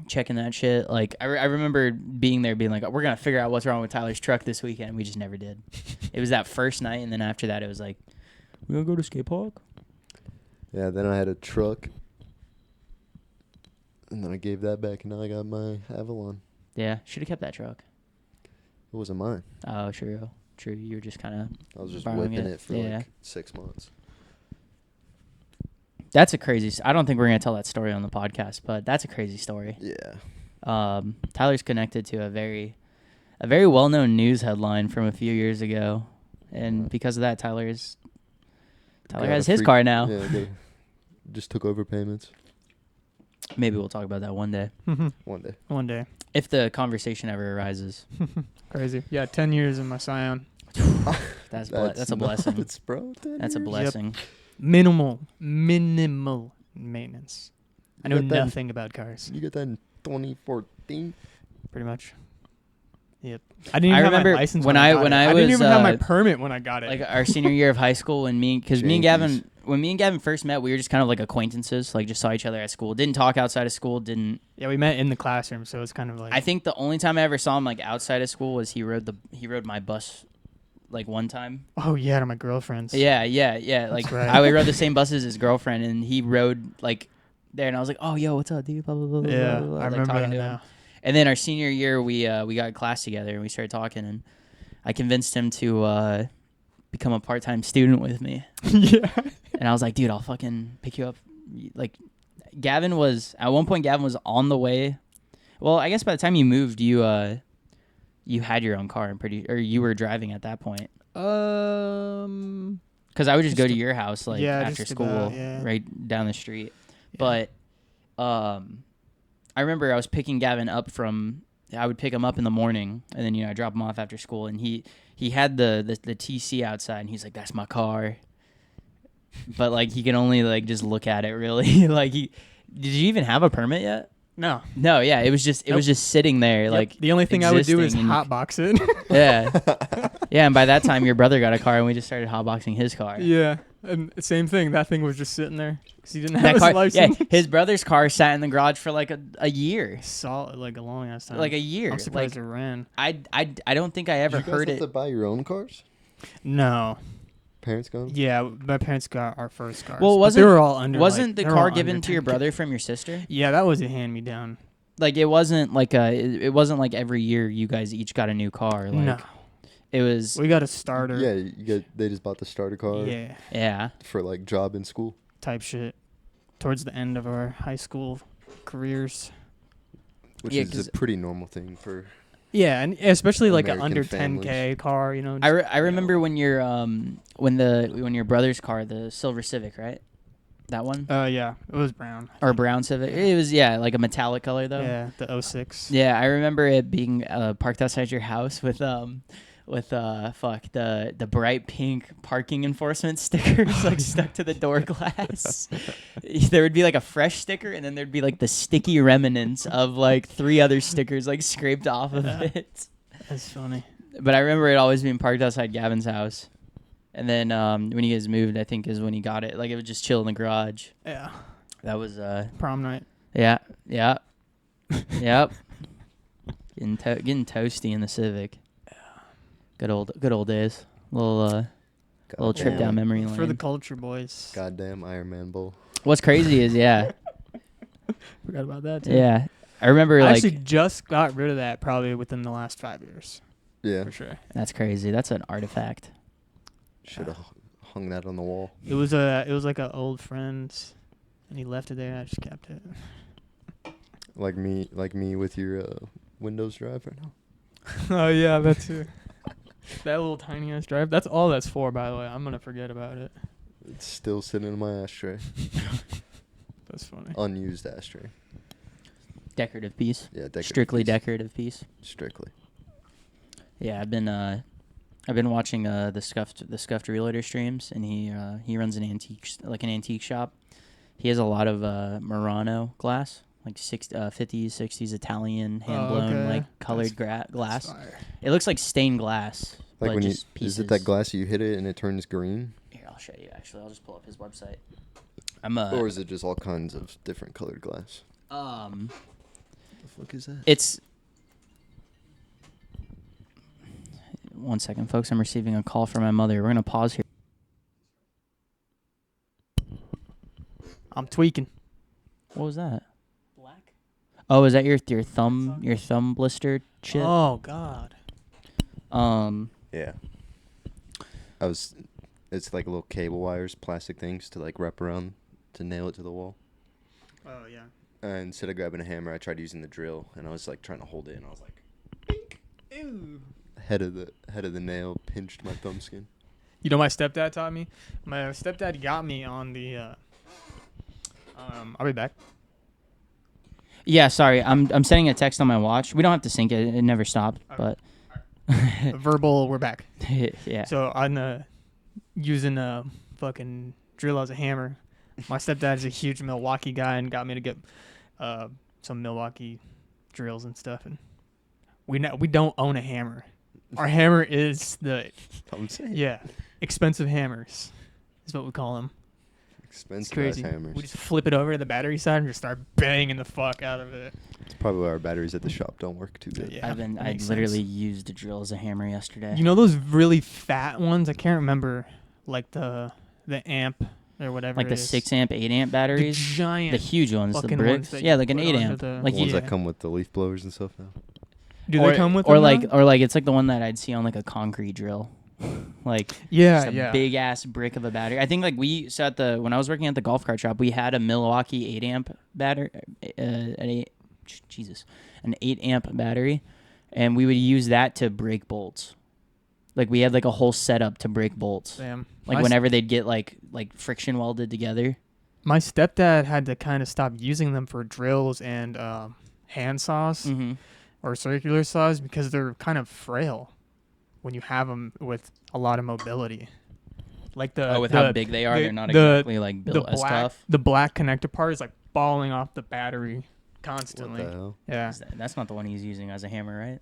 checking that shit. Like I remember being there, being like, we're gonna figure out what's wrong with Tyler's truck this weekend. We just never did. It was that first night, and then after that, it was like, we gonna go to skate park. Yeah, then I had a truck, and then I gave that back, and now I got my Avalon. Yeah, should have kept that truck. It wasn't mine. Oh, true. You were just kind of. I was just whipping it for like 6 months. That's a crazy. I don't think we're gonna tell that story on the podcast, but that's a crazy story. Yeah. Tyler's connected to a very well-known news headline from a few years ago, and because of that, Tyler has his car now. Yeah, just took over payments? Maybe we'll talk about that one day. One day. One day. If the conversation ever arises. Crazy. Yeah, 10 years in my Scion. That's a blessing. Nuts, bro. That's a blessing. Minimal maintenance. I know got that in- nothing about cars. You got that in 2014? Pretty much. Yep. I didn't even have remember my license when when I got when it. I I didn't was, even have my permit when I got it. Like our senior year of high school, when me and Gavin first met, we were just kind of like acquaintances, like just saw each other at school. Didn't talk outside of school. Didn't. Yeah, we met in the classroom, so it's kind of like. I think the only time I ever saw him like outside of school was he rode my bus, like one time. Oh yeah, to my girlfriend's. Yeah. Like right. I rode the same bus as his girlfriend, and he rode like there, and I was like, oh yo, what's up, dude? Blah blah blah. Yeah, blah, blah, I like, remember talking that to him. now. And then our senior year, we got in class together and we started talking, and I convinced him to become a part-time student with me. Yeah. And I was like, dude, I'll fucking pick you up. Like, Gavin was on the way. Well, I guess by the time you moved, you had your own car. Or you were driving at that point. Because I would just go to your house like after school, right down the street. Yeah. But I remember I was picking Gavin up I would pick him up in the morning, and then I drop him off after school, and he had the TC outside, and he's like, that's my car. But like he can only like just look at it really. Like did you even have a permit yet? No, yeah, it was just sitting there. Yep. Like the only thing I would do is hotbox it. Yeah. And by that time your brother got a car, and we just started hotboxing his car. Yeah, and same thing. That thing was just sitting there because he didn't have his license. Yeah, his brother's car sat in the garage for like a year. Solid, like a long ass time. Like a year. I'm surprised it ran. I don't think I ever Did you guys heard have it. to buy your own cars? No. Parents got them? Yeah, my parents got our first cars. Well, they were all under. Wasn't like, the car given to your brother from your sister? Yeah, that was a hand me down. Like it wasn't like it wasn't like every year you guys each got a new car. Like, no. It was. We got a starter. Yeah, they just bought the starter car. Yeah. Yeah. For like job in school. Type shit. Towards the end of our high school careers. Which is a pretty normal thing for. Yeah, and especially like American an under families. 10K car, I remember when your when your brother's car, the silver Civic, right? That one? Yeah, it was brown. Or brown Civic. It was like a metallic color though. Yeah, the 06. Yeah, I remember it being parked outside your house with the bright pink parking enforcement stickers like stuck to the door glass. There would be like a fresh sticker, and then there'd be like the sticky remnants of like 3 other stickers like scraped off of it. That's funny. But I remember it always being parked outside Gavin's house. And then when you guys moved, I think is when he got it. Like it would just chill in the garage. Yeah. That was prom night. Yeah. Yep. Getting toasty in the Civic. Good old days. Little trip down memory lane. For the culture, boys. Goddamn Iron Man Bowl. What's crazy is Forgot about that too. Yeah. I remember I actually just got rid of that probably within the last 5 years. Yeah. For sure. That's crazy. That's an artifact. Should have hung that on the wall. It was like an old friend, and he left it there. And I just kept it. Like me with your Windows drive right now. Oh yeah, that too. That little tiny ass drive. That's all that's for, by the way. I'm gonna forget about it. It's still sitting in my ashtray. That's funny. Unused ashtray. Decorative piece. Yeah, decorative. Strictly piece. decorative piece. Strictly. Yeah, I've been watching the scuffed realtor streams, and he runs an antique shop. He has a lot of Murano glass, like 50s, 60s Italian hand blown like colored glass. It looks like stained glass. Like when just is it that glass you hit it and it turns green? Here, I'll show you. Actually, I'll just pull up his website. Or is it just all kinds of different colored glass? What the fuck is that? It's. One second, folks. I'm receiving a call from my mother. We're gonna pause here. I'm tweaking. What was that? Black. Oh, is that your thumb blister shit? Oh God. Yeah. It's like little cable wires, plastic things to like wrap around to nail it to the wall. Oh yeah. And instead of grabbing a hammer, I tried using the drill, and I was like trying to hold it, and I was like, bink. Ew. Head of the nail pinched my thumb skin. You know, my stepdad taught me. My stepdad got me on the I'll be back. Yeah, sorry. I'm sending a text on my watch. We don't have to sync it. It never stopped. But Verbal, we're back. yeah. So I'm using a fucking drill as a hammer. My stepdad's a huge Milwaukee guy and got me to get some Milwaukee drills and stuff. And we don't own a hammer. Our hammer is the expensive hammers is what we call them. Expensive crazy. hammers. We just flip it over to the battery side and just start banging the fuck out of it. It's probably why our batteries at the shop don't work too good. Yeah, I literally used a drill as a hammer yesterday. You know those really fat ones? I can't remember, like the amp or whatever. Like it the is. 6 amp, 8 amp batteries, the giant, the huge ones, the fucking bricks. ones Yeah, like an put 8 onto amp, the- like Ones yeah. that come with the leaf blowers and stuff now. Do they come with or them like now? or like it's like the one that I'd see on like a concrete drill. Like Yeah, just a big ass brick of a battery. I think like when I was working at the golf cart shop, we had a Milwaukee 8 amp battery, an 8 amp battery, and we would use that to break bolts. Like we had like a whole setup to break bolts. Damn. Like whenever they'd get like friction welded together. My stepdad had to kind of stop using them for drills and hand saws or circular saws because they're kind of frail when you have them with a lot of mobility. Like with how big they are, they're not exactly like built as tough. The black connector part is like falling off the battery constantly. What the hell? Yeah. That's not the one he's using as a hammer, right?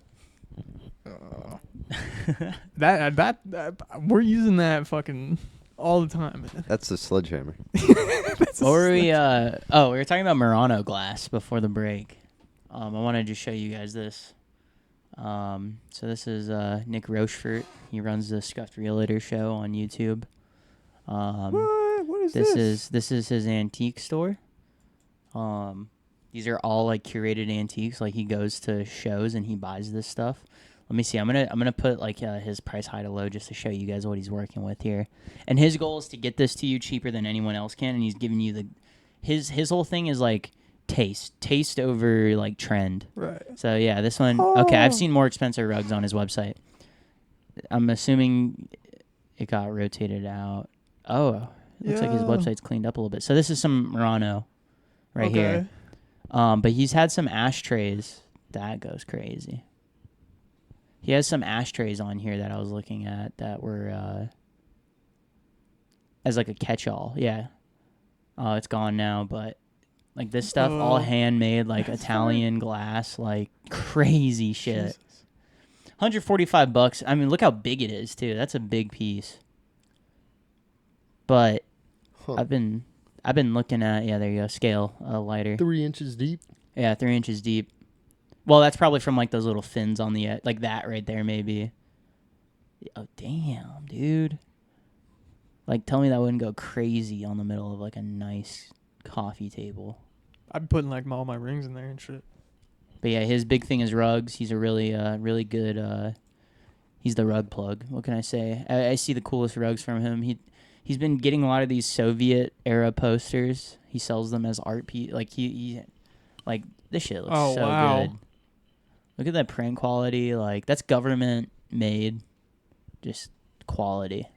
That we're using that fucking all the time. That's the sledgehammer. What were we? We were talking about Murano glass before the break. I want to just show you guys this. So this is Nick Rochefort. He runs the Scuffed Realtor show on YouTube. What is this? This is his antique store. These are all like curated antiques. Like he goes to shows and he buys this stuff. Let me see. I'm gonna put like his price high to low just to show you guys what he's working with here. And his goal is to get this to you cheaper than anyone else can. And he's giving you his whole thing is like taste over like trend. Right. So yeah, this one. Okay, I've seen more expensive rugs on his website. I'm assuming it got rotated out. Oh, it looks like his website's cleaned up a little bit. So this is some Murano right here. But he's had some ashtrays. That goes crazy. He has some ashtrays on here that I was looking at that were as like a catch-all. Yeah. Oh, it's gone now, but like this stuff, all handmade, like Italian glass, like crazy shit. Jesus. $145. I mean, look how big it is too. That's a big piece. But I've been looking at there you go, scale lighter. 3 inches deep. Yeah, 3 inches deep. Well, that's probably from like those little fins on the like that right there, maybe. Oh damn, dude! Like, tell me that wouldn't go crazy on the middle of like a nice coffee table. I'm putting like all my rings in there and shit. But yeah, his big thing is rugs. He's a really good. He's the rug plug. What can I say? I see the coolest rugs from him. He's been getting a lot of these Soviet era posters. He sells them as art piece. Like he like this shit looks so good. Look at that print quality. Like that's government made, just quality.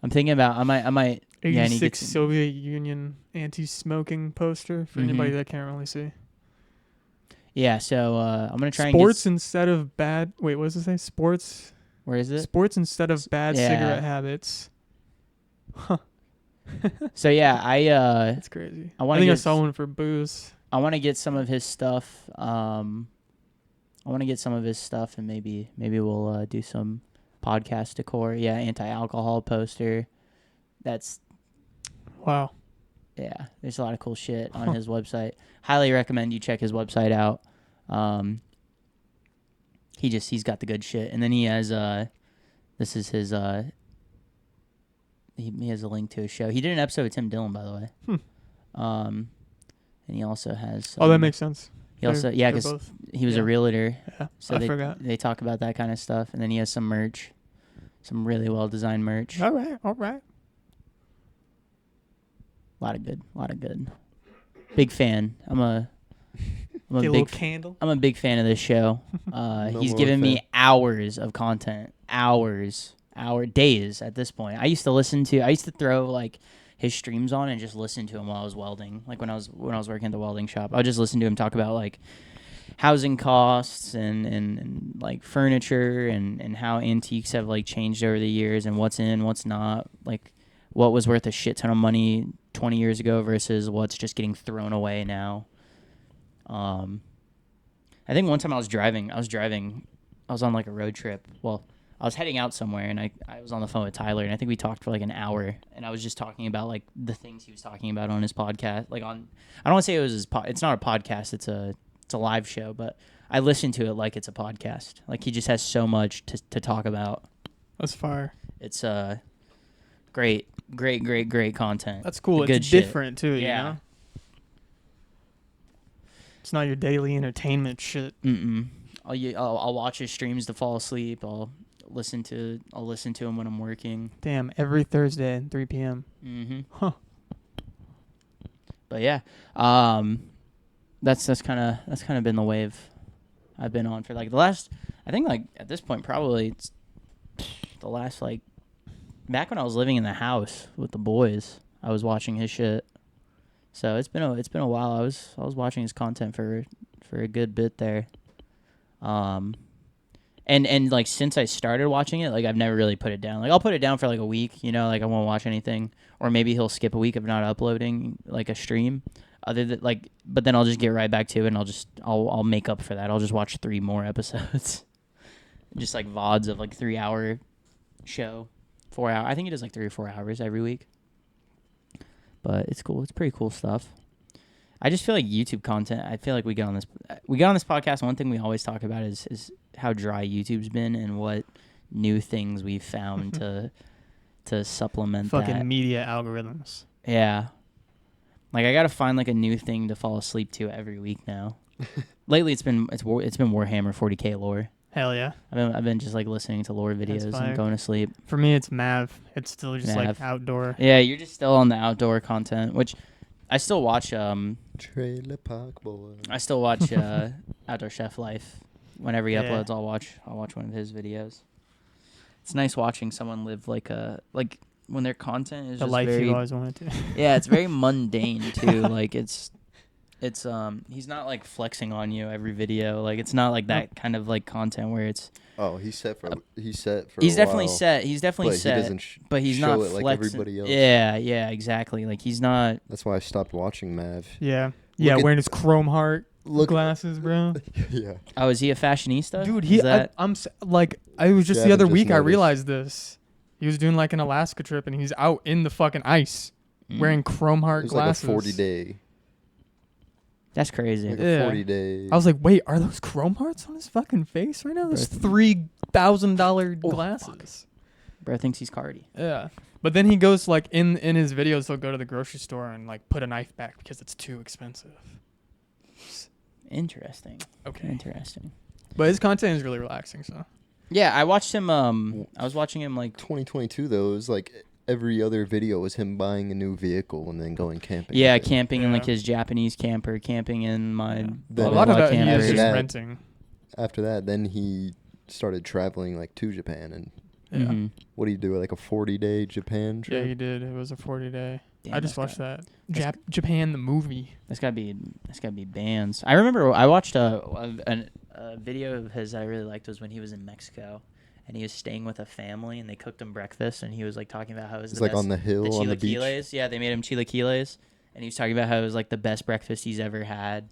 I'm thinking about I might. 86 Soviet Union anti-smoking poster for anybody that can't really see. Yeah, so I'm gonna try sports instead of bad. Wait, what does it say? Sports. Where is it? Sports instead of bad cigarette habits. Huh. So yeah, that's crazy. I saw one for booze. I want to get some of his stuff. And maybe we'll do some podcast decor. Yeah, anti-alcohol poster. That's wow. Yeah, there's a lot of cool shit on his website. Highly recommend you check his website out. He's got the good shit. And then he has this is his he has a link to his show. He did an episode with Tim Dillon, by the way. And he also has that makes sense. He also because he was a realtor. Yeah, so I forgot. They talk about that kind of stuff. And then he has some merch. Some really well designed merch. All right. A lot of good. Big fan. I'm a big candle. I'm a big fan of this show. He's given me hours of content. Days at this point. I used to throw like his streams on and just listen to him while I was welding. Like when I was working at the welding shop, I would just listen to him talk about like housing costs and like furniture and how antiques have like changed over the years and what's in, what's not, like what was worth a shit ton of money 20 years ago versus what's just getting thrown away now. I think one time I was on like a road trip. Well, I was heading out somewhere and I was on the phone with Tyler and I think we talked for like an hour and I was just talking about like the things he was talking about on his podcast. Like I don't want to say it was it's not a podcast, it's a live show, but I listen to it like it's a podcast. Like he just has so much to talk about. That's fire. It's great content. That's cool. Good It's shit. different too, Yeah. you know? It's not your daily entertainment shit. I'll watch his streams to fall asleep. I'll listen to him when I'm working. Damn, every Thursday at 3 p.m. Mm-hmm. Huh. But yeah, that's kind of been the wave I've been on for like the last. I think like at this point probably it's the last like back when I was living in the house with the boys. I was watching his shit. So it's been a while. I was watching his content for a good bit there. And like since I started watching it, like I've never really put it down. Like I'll put it down for like a week, you know, like I won't watch anything, or maybe he'll skip a week of not uploading like a stream. Other than like, but then I'll just get right back to it, and I'll make up for that. I'll just watch 3 more episodes, just like VODs of like 3-hour show, 4 hour. I think it is like 3 or 4 hours every week. But it's cool. It's pretty cool stuff. I just feel like YouTube content. I feel like we get on this podcast. One thing we always talk about is how dry YouTube's been and what new things we've found to supplement Fucking that. media algorithms. Yeah, like I gotta find like a new thing to fall asleep to every week now. Lately, it's been Warhammer 40K lore. Hell yeah. I've been just like listening to lore videos and going to sleep. For me, it's Mav. It's still just Mav. like outdoor. Yeah, you're just still on the outdoor content, which I still watch. Trailer Park Boy. I still watch Outdoor Chef Life. Whenever he Yeah. uploads, I'll watch one of his videos. It's nice watching someone live like when their content is The just life very, you always wanted to. yeah, it's very mundane too. Like it's he's not like flexing on you every video. Like it's not like that kind of like content where it's. Oh, he's set for. He's definitely while, set. He's definitely but set. He doesn't but he's show not it like flexing. everybody else. Yeah, exactly. Like he's not. That's why I stopped watching Mav. Yeah. Look at- Wearing his chrome heart glasses, bro. Yeah. Oh, is he a fashionista? Dude, Is that... I was just the Gavin other just week I noticed. realized this. He was doing like an Alaska trip and he's out in the fucking ice wearing chrome heart It was glasses. like a 40-day. That's crazy. Like Yeah. a 40-day. I was like, wait, are those chrome hearts on his fucking face right now? Those $3,000 glasses. Bro thinks he's Cardi. Yeah. But then he goes like in his videos, he'll go to the grocery store and like put a knife back because it's too expensive. Interesting. Okay. Interesting. But his content is really relaxing, so. Yeah, I watched him. I was watching him like 2022 though. It was like every other video was him buying a new vehicle and then going camping. Yeah, with it. camping in like Yeah. his Japanese camper, camping in my Then A lot of blah, that he camper. is just That- renting. After that, then he started traveling like to Japan. And Yeah. Mhm. what do you do? Like a 40-day Japan Yeah, trip? he did. It was a 40-day. Damn, I just that's watched that. Japan the movie. That's gotta be bands. I remember I watched a video of his that I really liked was when he was in Mexico. And he was staying with a family, and they cooked him breakfast. And he was like talking about how it was It's the like best, on the hill on the beach. chilaquiles. Yeah, they made him chilaquiles, and he was talking about how it was like the best breakfast he's ever had.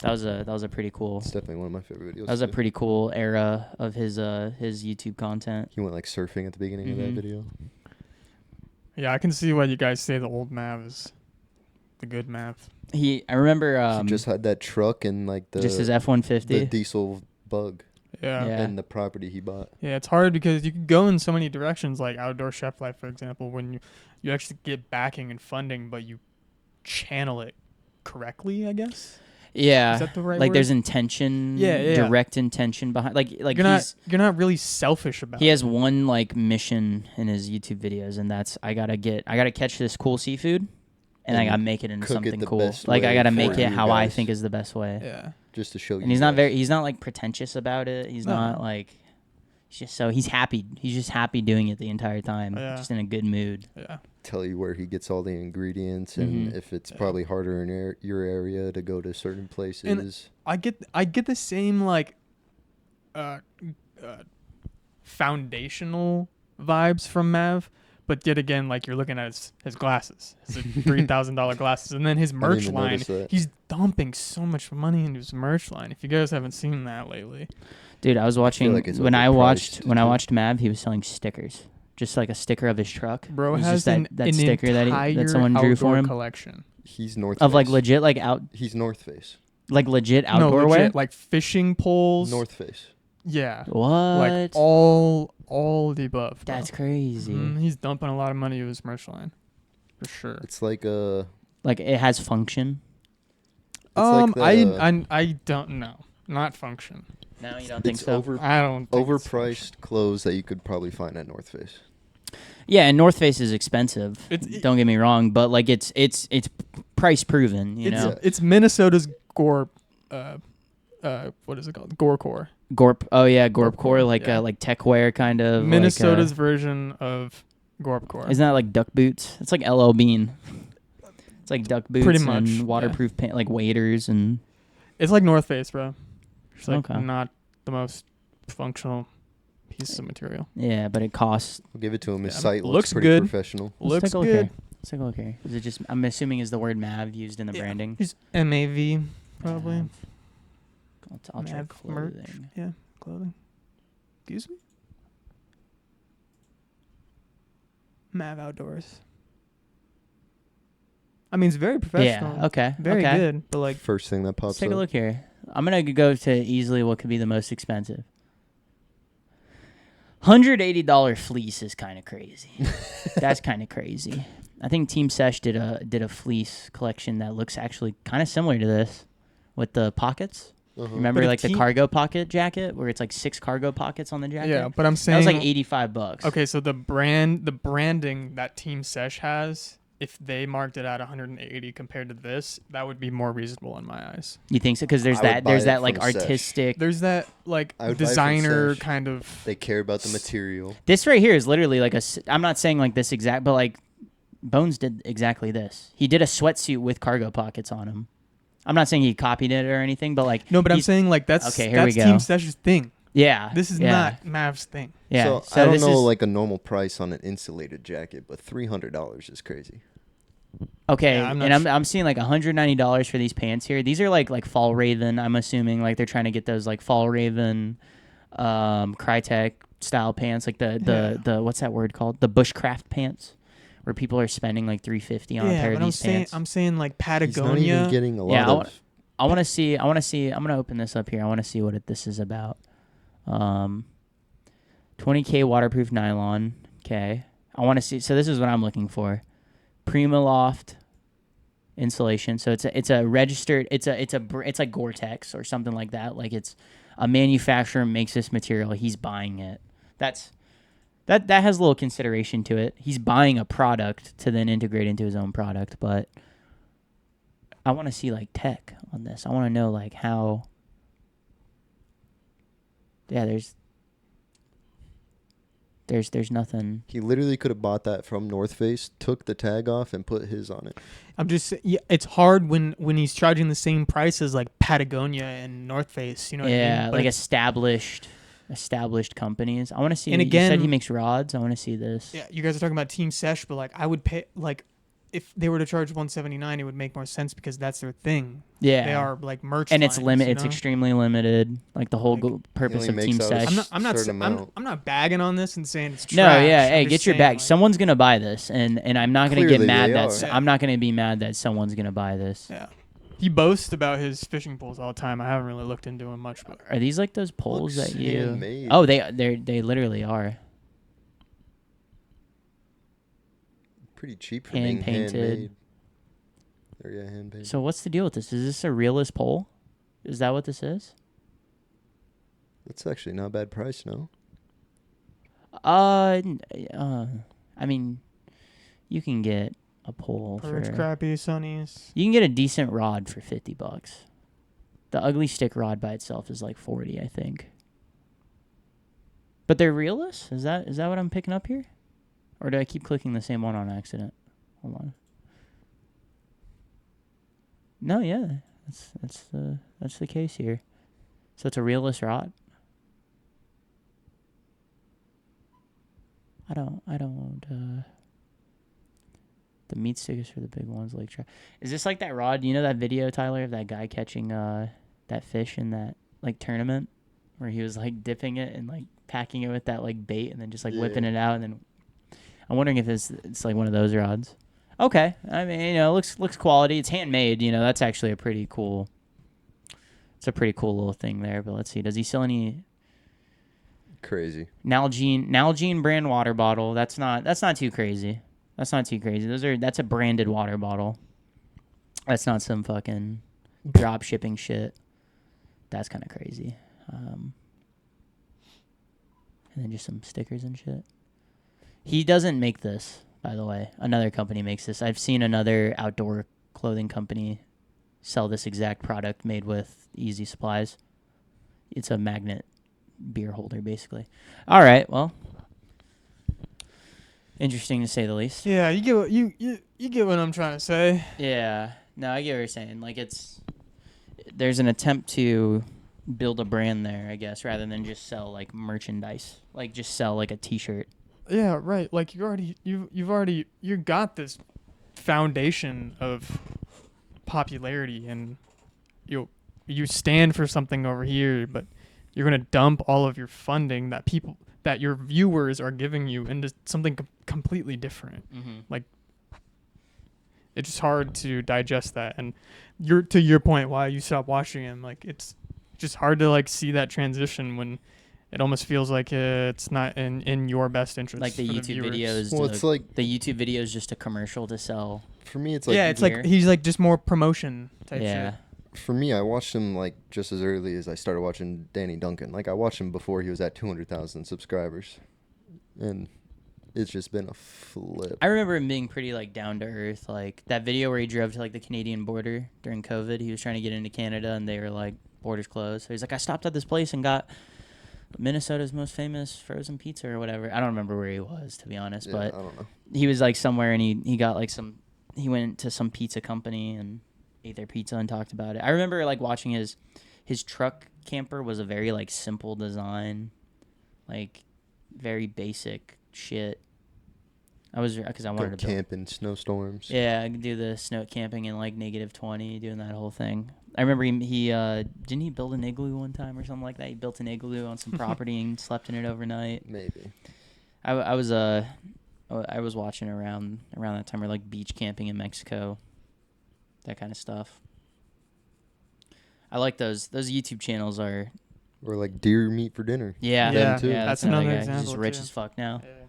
That was a pretty cool. It's definitely one of my favorite videos. That was a too. pretty cool era of his YouTube content. He went like surfing at the beginning of Mhm. that video. Yeah, I can see why you guys say the old Mav is the good Mav. I remember He just had that truck and like the just his F-150. the diesel bug Yeah. Yeah. and the property he bought. Yeah, it's hard because you can go in so many directions, like Outdoor Chef Life, for example, when you actually get backing and funding, but you channel it correctly, I guess. Yeah, Is that the right like word? there's intention, Yeah. direct intention behind. Like you're not really selfish about he it. has one like mission in his YouTube videos, and that's I gotta catch this cool seafood, and I And gotta make it into cook it something the cool. best Like I way gotta for make it you how I guys. think is the best way. Yeah. Just to show you. And he's not guys. he's not like pretentious about it. He's No. not like he's happy. He's just happy doing it the entire time. Yeah. Just in a good mood. Yeah. tell you where he gets all the ingredients and if it's probably harder in your area to go to certain places. And I get the same like foundational vibes from Mav, but yet again, like you're looking at his glasses, his $3,000 glasses, and then his merch line. He's dumping so much money into his merch line. If you guys haven't seen that lately, dude, I was watching when I watched Mav, he was selling stickers, just like a sticker of his truck. Bro has an sticker that someone drew for him. Collection. He's North of Face. like legit like out. He's North Face. Like legit outdoor wear, like fishing poles. North Face. Yeah. What? Like all the above. Bro. That's crazy. He's dumping a lot of money into his merch line, for sure. It's like it has function. I don't know. Not function. No, you don't think so? I don't. Think overpriced clothes that you could probably find at North Face. Yeah, and North Face is expensive. Don't get me wrong, but like it's price proven. You know, it's Minnesota's Gore. What is it called? Gorecore. Gorp. Oh yeah, Gorpcore, like tech wear kind of. Minnesota's version of Gorpcore. Isn't that like duck boots? It's like LL Bean. It's like duck boots pretty much, and waterproof pants, like waders and. It's like North Face, bro. It's like not the most functional piece of material. Yeah, but it costs. I'll give it to him. His site looks pretty good. Professional. Looks good. Let's take a look here. Is it just? I'm assuming is the word Mav used in the branding. He's MAV probably. Mav. I'll try clothing. Merch. Yeah, clothing. Excuse me? Mav Outdoors. I mean, it's very professional. Yeah, okay. Very good, but like... First thing that pops up. Let's take a look here. I'm going to go to easily what could be the most expensive. $180 fleece is kind of crazy. That's kind of crazy. I think Team Sesh did a fleece collection that looks actually kind of similar to this with the pockets. Remember like the cargo pocket jacket where it's like 6 cargo pockets on the jacket? Yeah, but I'm saying that was like $85. Okay, so the branding that Team Sesh has, if they marked it at 180 compared to this, that would be more reasonable in my eyes. You think so? Because there's that like artistic. There's that like designer kind of. They care about the material. This right here is literally like I'm not saying like this exact, but like Bones did exactly this. He did a sweatsuit with cargo pockets on him. I'm not saying he copied it or anything, but like no, but I'm saying like that's Team Sesh's thing. Yeah, this is not Mav's thing. Yeah, so I don't know like a normal price on an insulated jacket, but $300 is crazy. Okay, I'm seeing like $190 for these pants here. These are like Fall Raven. I'm assuming like they're trying to get those like Fall Raven, Crytek style pants, like the what's that word called? The bushcraft pants. Where people are spending like $350 on a pair of these pants. I'm saying like Patagonia. He's not even getting a lot of. I want to see. I'm gonna open this up here. I want to see what this is about. 20K waterproof nylon. Okay. I want to see. So this is what I'm looking for. Primaloft insulation. So it's a registered. It's like Gore-Tex or something like that. Like it's a manufacturer makes this material. He's buying it. That has a little consideration to it. He's buying a product to then integrate into his own product, but I want to see like tech on this. I want to know like how. Yeah, there's nothing. He literally could have bought that from North Face, took the tag off, and put his on it. I'm just it's hard when he's charging the same price as like Patagonia and North Face. You know what I mean? Yeah, like established companies. I want to see. And again, you said he makes rods. I want to see this. Yeah, you guys are talking about Team Sesh, but like I would pay like if they were to charge $179, it would make more sense because that's their thing. Yeah, they are like merch. And lines, it's limited. You know? It's extremely limited. Like the whole purpose of Team Sesh. I'm not bagging on this and saying it's trash. No, yeah. Hey, get your bag. Like, someone's gonna buy this, and I'm not gonna get mad that I'm not gonna be mad that someone's gonna buy this. Yeah. He boasts about his fishing poles all the time. I haven't really looked into him much. But are these like those poles that you? Handmade. Oh, they literally are. Pretty cheap for being handmade. Yeah, hand painted. So what's the deal with this? Is this a realist pole? Is that what this is? That's actually not a bad price, no? I mean, you can get a pole for crappy Sonys. You can get a decent rod for $50. The ugly stick rod by itself is like $40, I think. But they're realists? Is that what I'm picking up here? Or do I keep clicking the same one on accident? Hold on. No, yeah, that's the case here. So it's a realist rod. I don't. The meat stickers for the big ones, like. Is this like that rod? You know that video, Tyler, of that guy catching that fish in that like tournament, where he was like dipping it and like packing it with that like bait and then just like whipping it out, and then I'm wondering if it's like one of those rods. Okay, I mean, you know, looks quality. It's handmade. You know, that's actually a pretty cool. It's a pretty cool little thing there. But let's see, does he sell any? Crazy. Nalgene brand water bottle. That's not too crazy. That's not too crazy. That's a branded water bottle. That's not some fucking drop shipping shit. That's kind of crazy. And then just some stickers and shit. He doesn't make this, by the way. Another company makes this. I've seen another outdoor clothing company sell this exact product made with Easy Supplies. It's a magnet beer holder, basically. All right, well, interesting to say the least. Yeah, you get what you get what I'm trying to say. Yeah, no, I get what you're saying. Like there's an attempt to build a brand there, I guess, rather than just sell like merchandise, like just sell like a T-shirt. Yeah, right. Like you got this foundation of popularity, and you stand for something over here, but you're gonna dump all of your funding that your viewers are giving you into something completely different. Mm-hmm. Like, it's just hard to digest that. And to your point, why you stopped watching him, like it's just hard to like see that transition when it almost feels like it's not in your best interest. Like the YouTube videos. Well, it's like the YouTube video is just a commercial to sell. For me, it's like it's like he's like just more promotion type shit. For me, I watched him like just as early as I started watching Danny Duncan. Like I watched him before he was at 200,000 subscribers, and it's just been a flip. I remember him being pretty like down to earth. Like that video where he drove to like the Canadian border during COVID. He was trying to get into Canada, and they were like borders closed. So he's like, I stopped at this place and got Minnesota's most famous frozen pizza or whatever. I don't remember where he was, to be honest, but I don't know. He was like somewhere, and he got like he went to some pizza company and ate their pizza and talked about it. I remember like watching his truck camper was a very like simple design, like very basic shit. Because I wanted to camp in snowstorms. Yeah, I could do the snow camping in like -20, doing that whole thing. I remember he didn't he build an igloo one time or something like that? He built an igloo on some property and slept in it overnight. Maybe. I was watching around that time, or like beach camping in Mexico, that kind of stuff. I like those YouTube channels are. Or like deer meat for dinner. Yeah, that's another guy. example. He's just rich too. as fuck now. Yeah.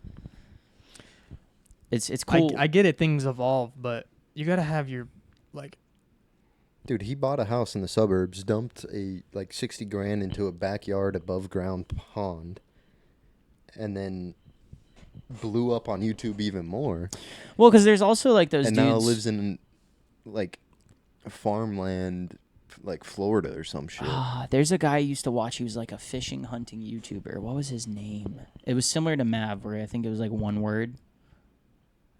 It's cool. I get it, things evolve, but you gotta have your like. Dude, he bought a house in the suburbs, dumped a like 60 grand into a backyard above ground pond, and then blew up on YouTube even more. Well, because there's also like those and dudes. now lives in like farmland, like Florida or some shit. There's a guy I used to watch. He was like a fishing hunting YouTuber. What was his name? It was similar to Mav, where I think it was like one word.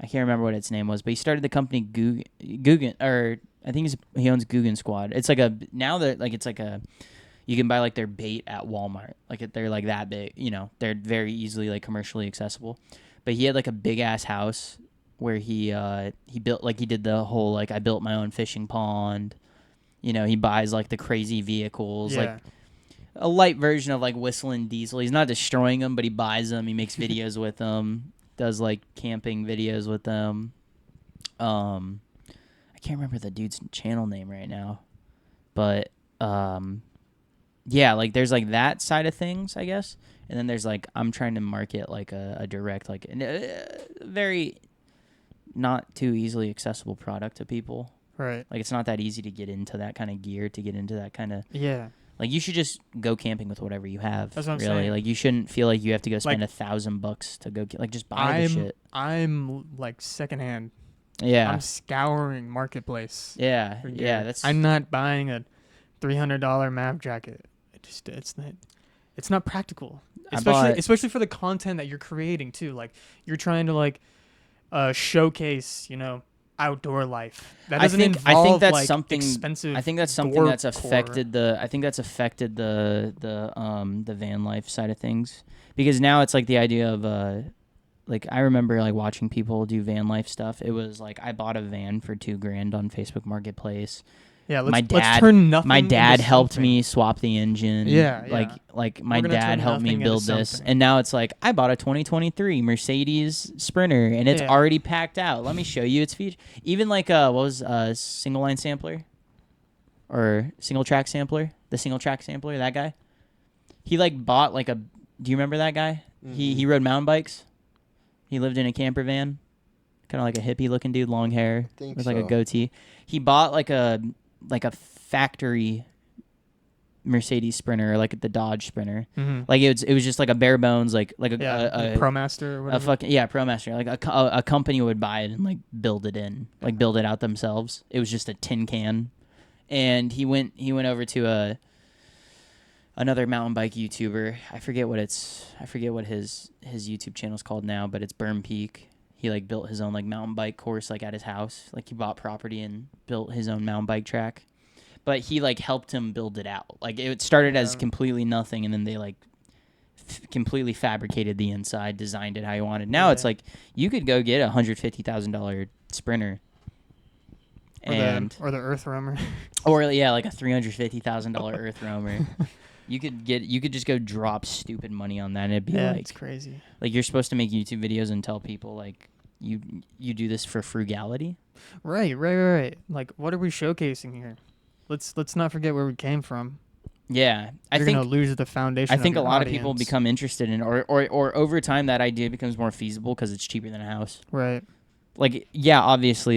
I can't remember what its name was, but he started the company Guggen, or I think he owns Guggen Squad. It's like you can buy like their bait at Walmart. Like they're like that big, you know, they're very easily like commercially accessible. But he had like a big ass house where he built, like he did the whole like I built my own fishing pond. You know, he buys like the crazy vehicles, like a light version of like Whistling Diesel. He's not destroying them, but he buys them. He makes videos with them. Does like camping videos with them. I can't remember the dude's channel name right now, but yeah, like there's like that side of things, I guess, and then there's like I'm trying to market like a direct, like very not too easily accessible product to people. Right. Like it's not that easy to get into that kind of gear, to get into that kind of Like you should just go camping with whatever you have. That's what I'm really saying. Like you shouldn't feel like you have to go spend Like, $1,000 to go like just buy the shit. I'm like secondhand. Yeah. I'm scouring marketplace. Yeah. for Yeah. gear. That's. I'm not buying a $300 MAV jacket. It's not practical. especially for the content that you're creating too. Like you're trying to like showcase, outdoor life. That doesn't involve I think that's like something expensive. I think that's something that's affected decor. the van life side of things, because now it's like the idea of like I remember like watching people do van life stuff. It was like I bought a van for $2,000 on Facebook Marketplace. Yeah, let's turn nothing. My dad into helped something. me swap the engine. Yeah. Like my We're gonna dad turn helped me nothing build into this, something. and now it's like I bought a 2023 Mercedes Sprinter, and it's already packed out. Let me show you its features. Even like what was single line sampler or single track sampler? The single track sampler, that guy. He like bought like a. Do you remember that guy? Mm-hmm. He rode mountain bikes. He lived in a camper van, kind of like a hippie looking dude, long hair with like a goatee. He bought like a factory Mercedes Sprinter, like the Dodge Sprinter. Mm-hmm. Like it was just like a bare bones, like a ProMaster or whatever. ProMaster. Like a company would buy it and like build it out themselves. It was just a tin can, and he went over to another mountain bike YouTuber. I forget what his YouTube channel is called now, but it's Burn Peak. He like built his own like mountain bike course like at his house. Like he bought property and built his own mountain bike track. But he like helped him build it out. Like it started as completely nothing, and then they like completely fabricated the inside, designed it how you wanted. Now it's like you could go get $150,000 Sprinter. Or the Earth Roamer. Or like a $350,000 Earth Roamer. You could just go drop stupid money on that, and it'd be like it's crazy. Like you're supposed to make YouTube videos and tell people like you do this for frugality. Right. Like what are we showcasing here? Let's not forget where we came from. Yeah, You're gonna lose the foundation. I think of a lot audience. of people become interested in, or over time that idea becomes more feasible because it's cheaper than a house. Right. Like obviously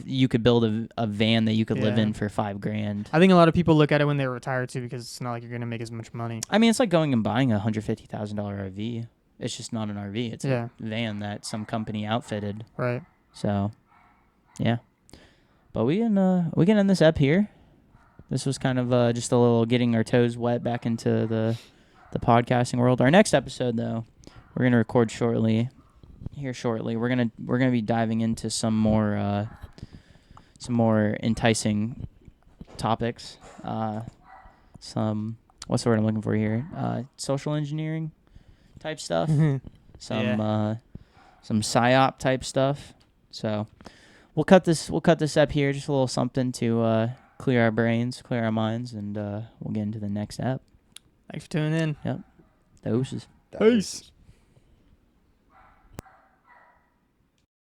you could build a van that you could live in for $5,000. I think a lot of people look at it when they retire too, because it's not like you're gonna make as much money. I mean, it's like going and buying a $150,000 RV. It's just not an RV. It's a van that some company outfitted. Right. So, yeah. But we can end this up here. This was kind of just a little getting our toes wet back into the podcasting world. Our next episode, though, we're gonna record shortly. We're gonna be diving into some more enticing topics. Some what's the word I'm looking for here? Social engineering type stuff. Some psyop type stuff. So we'll cut this up here, just a little something to clear our brains, clear our minds, and we'll get into the next app. Thanks for tuning in. Yep. Doses. Peace.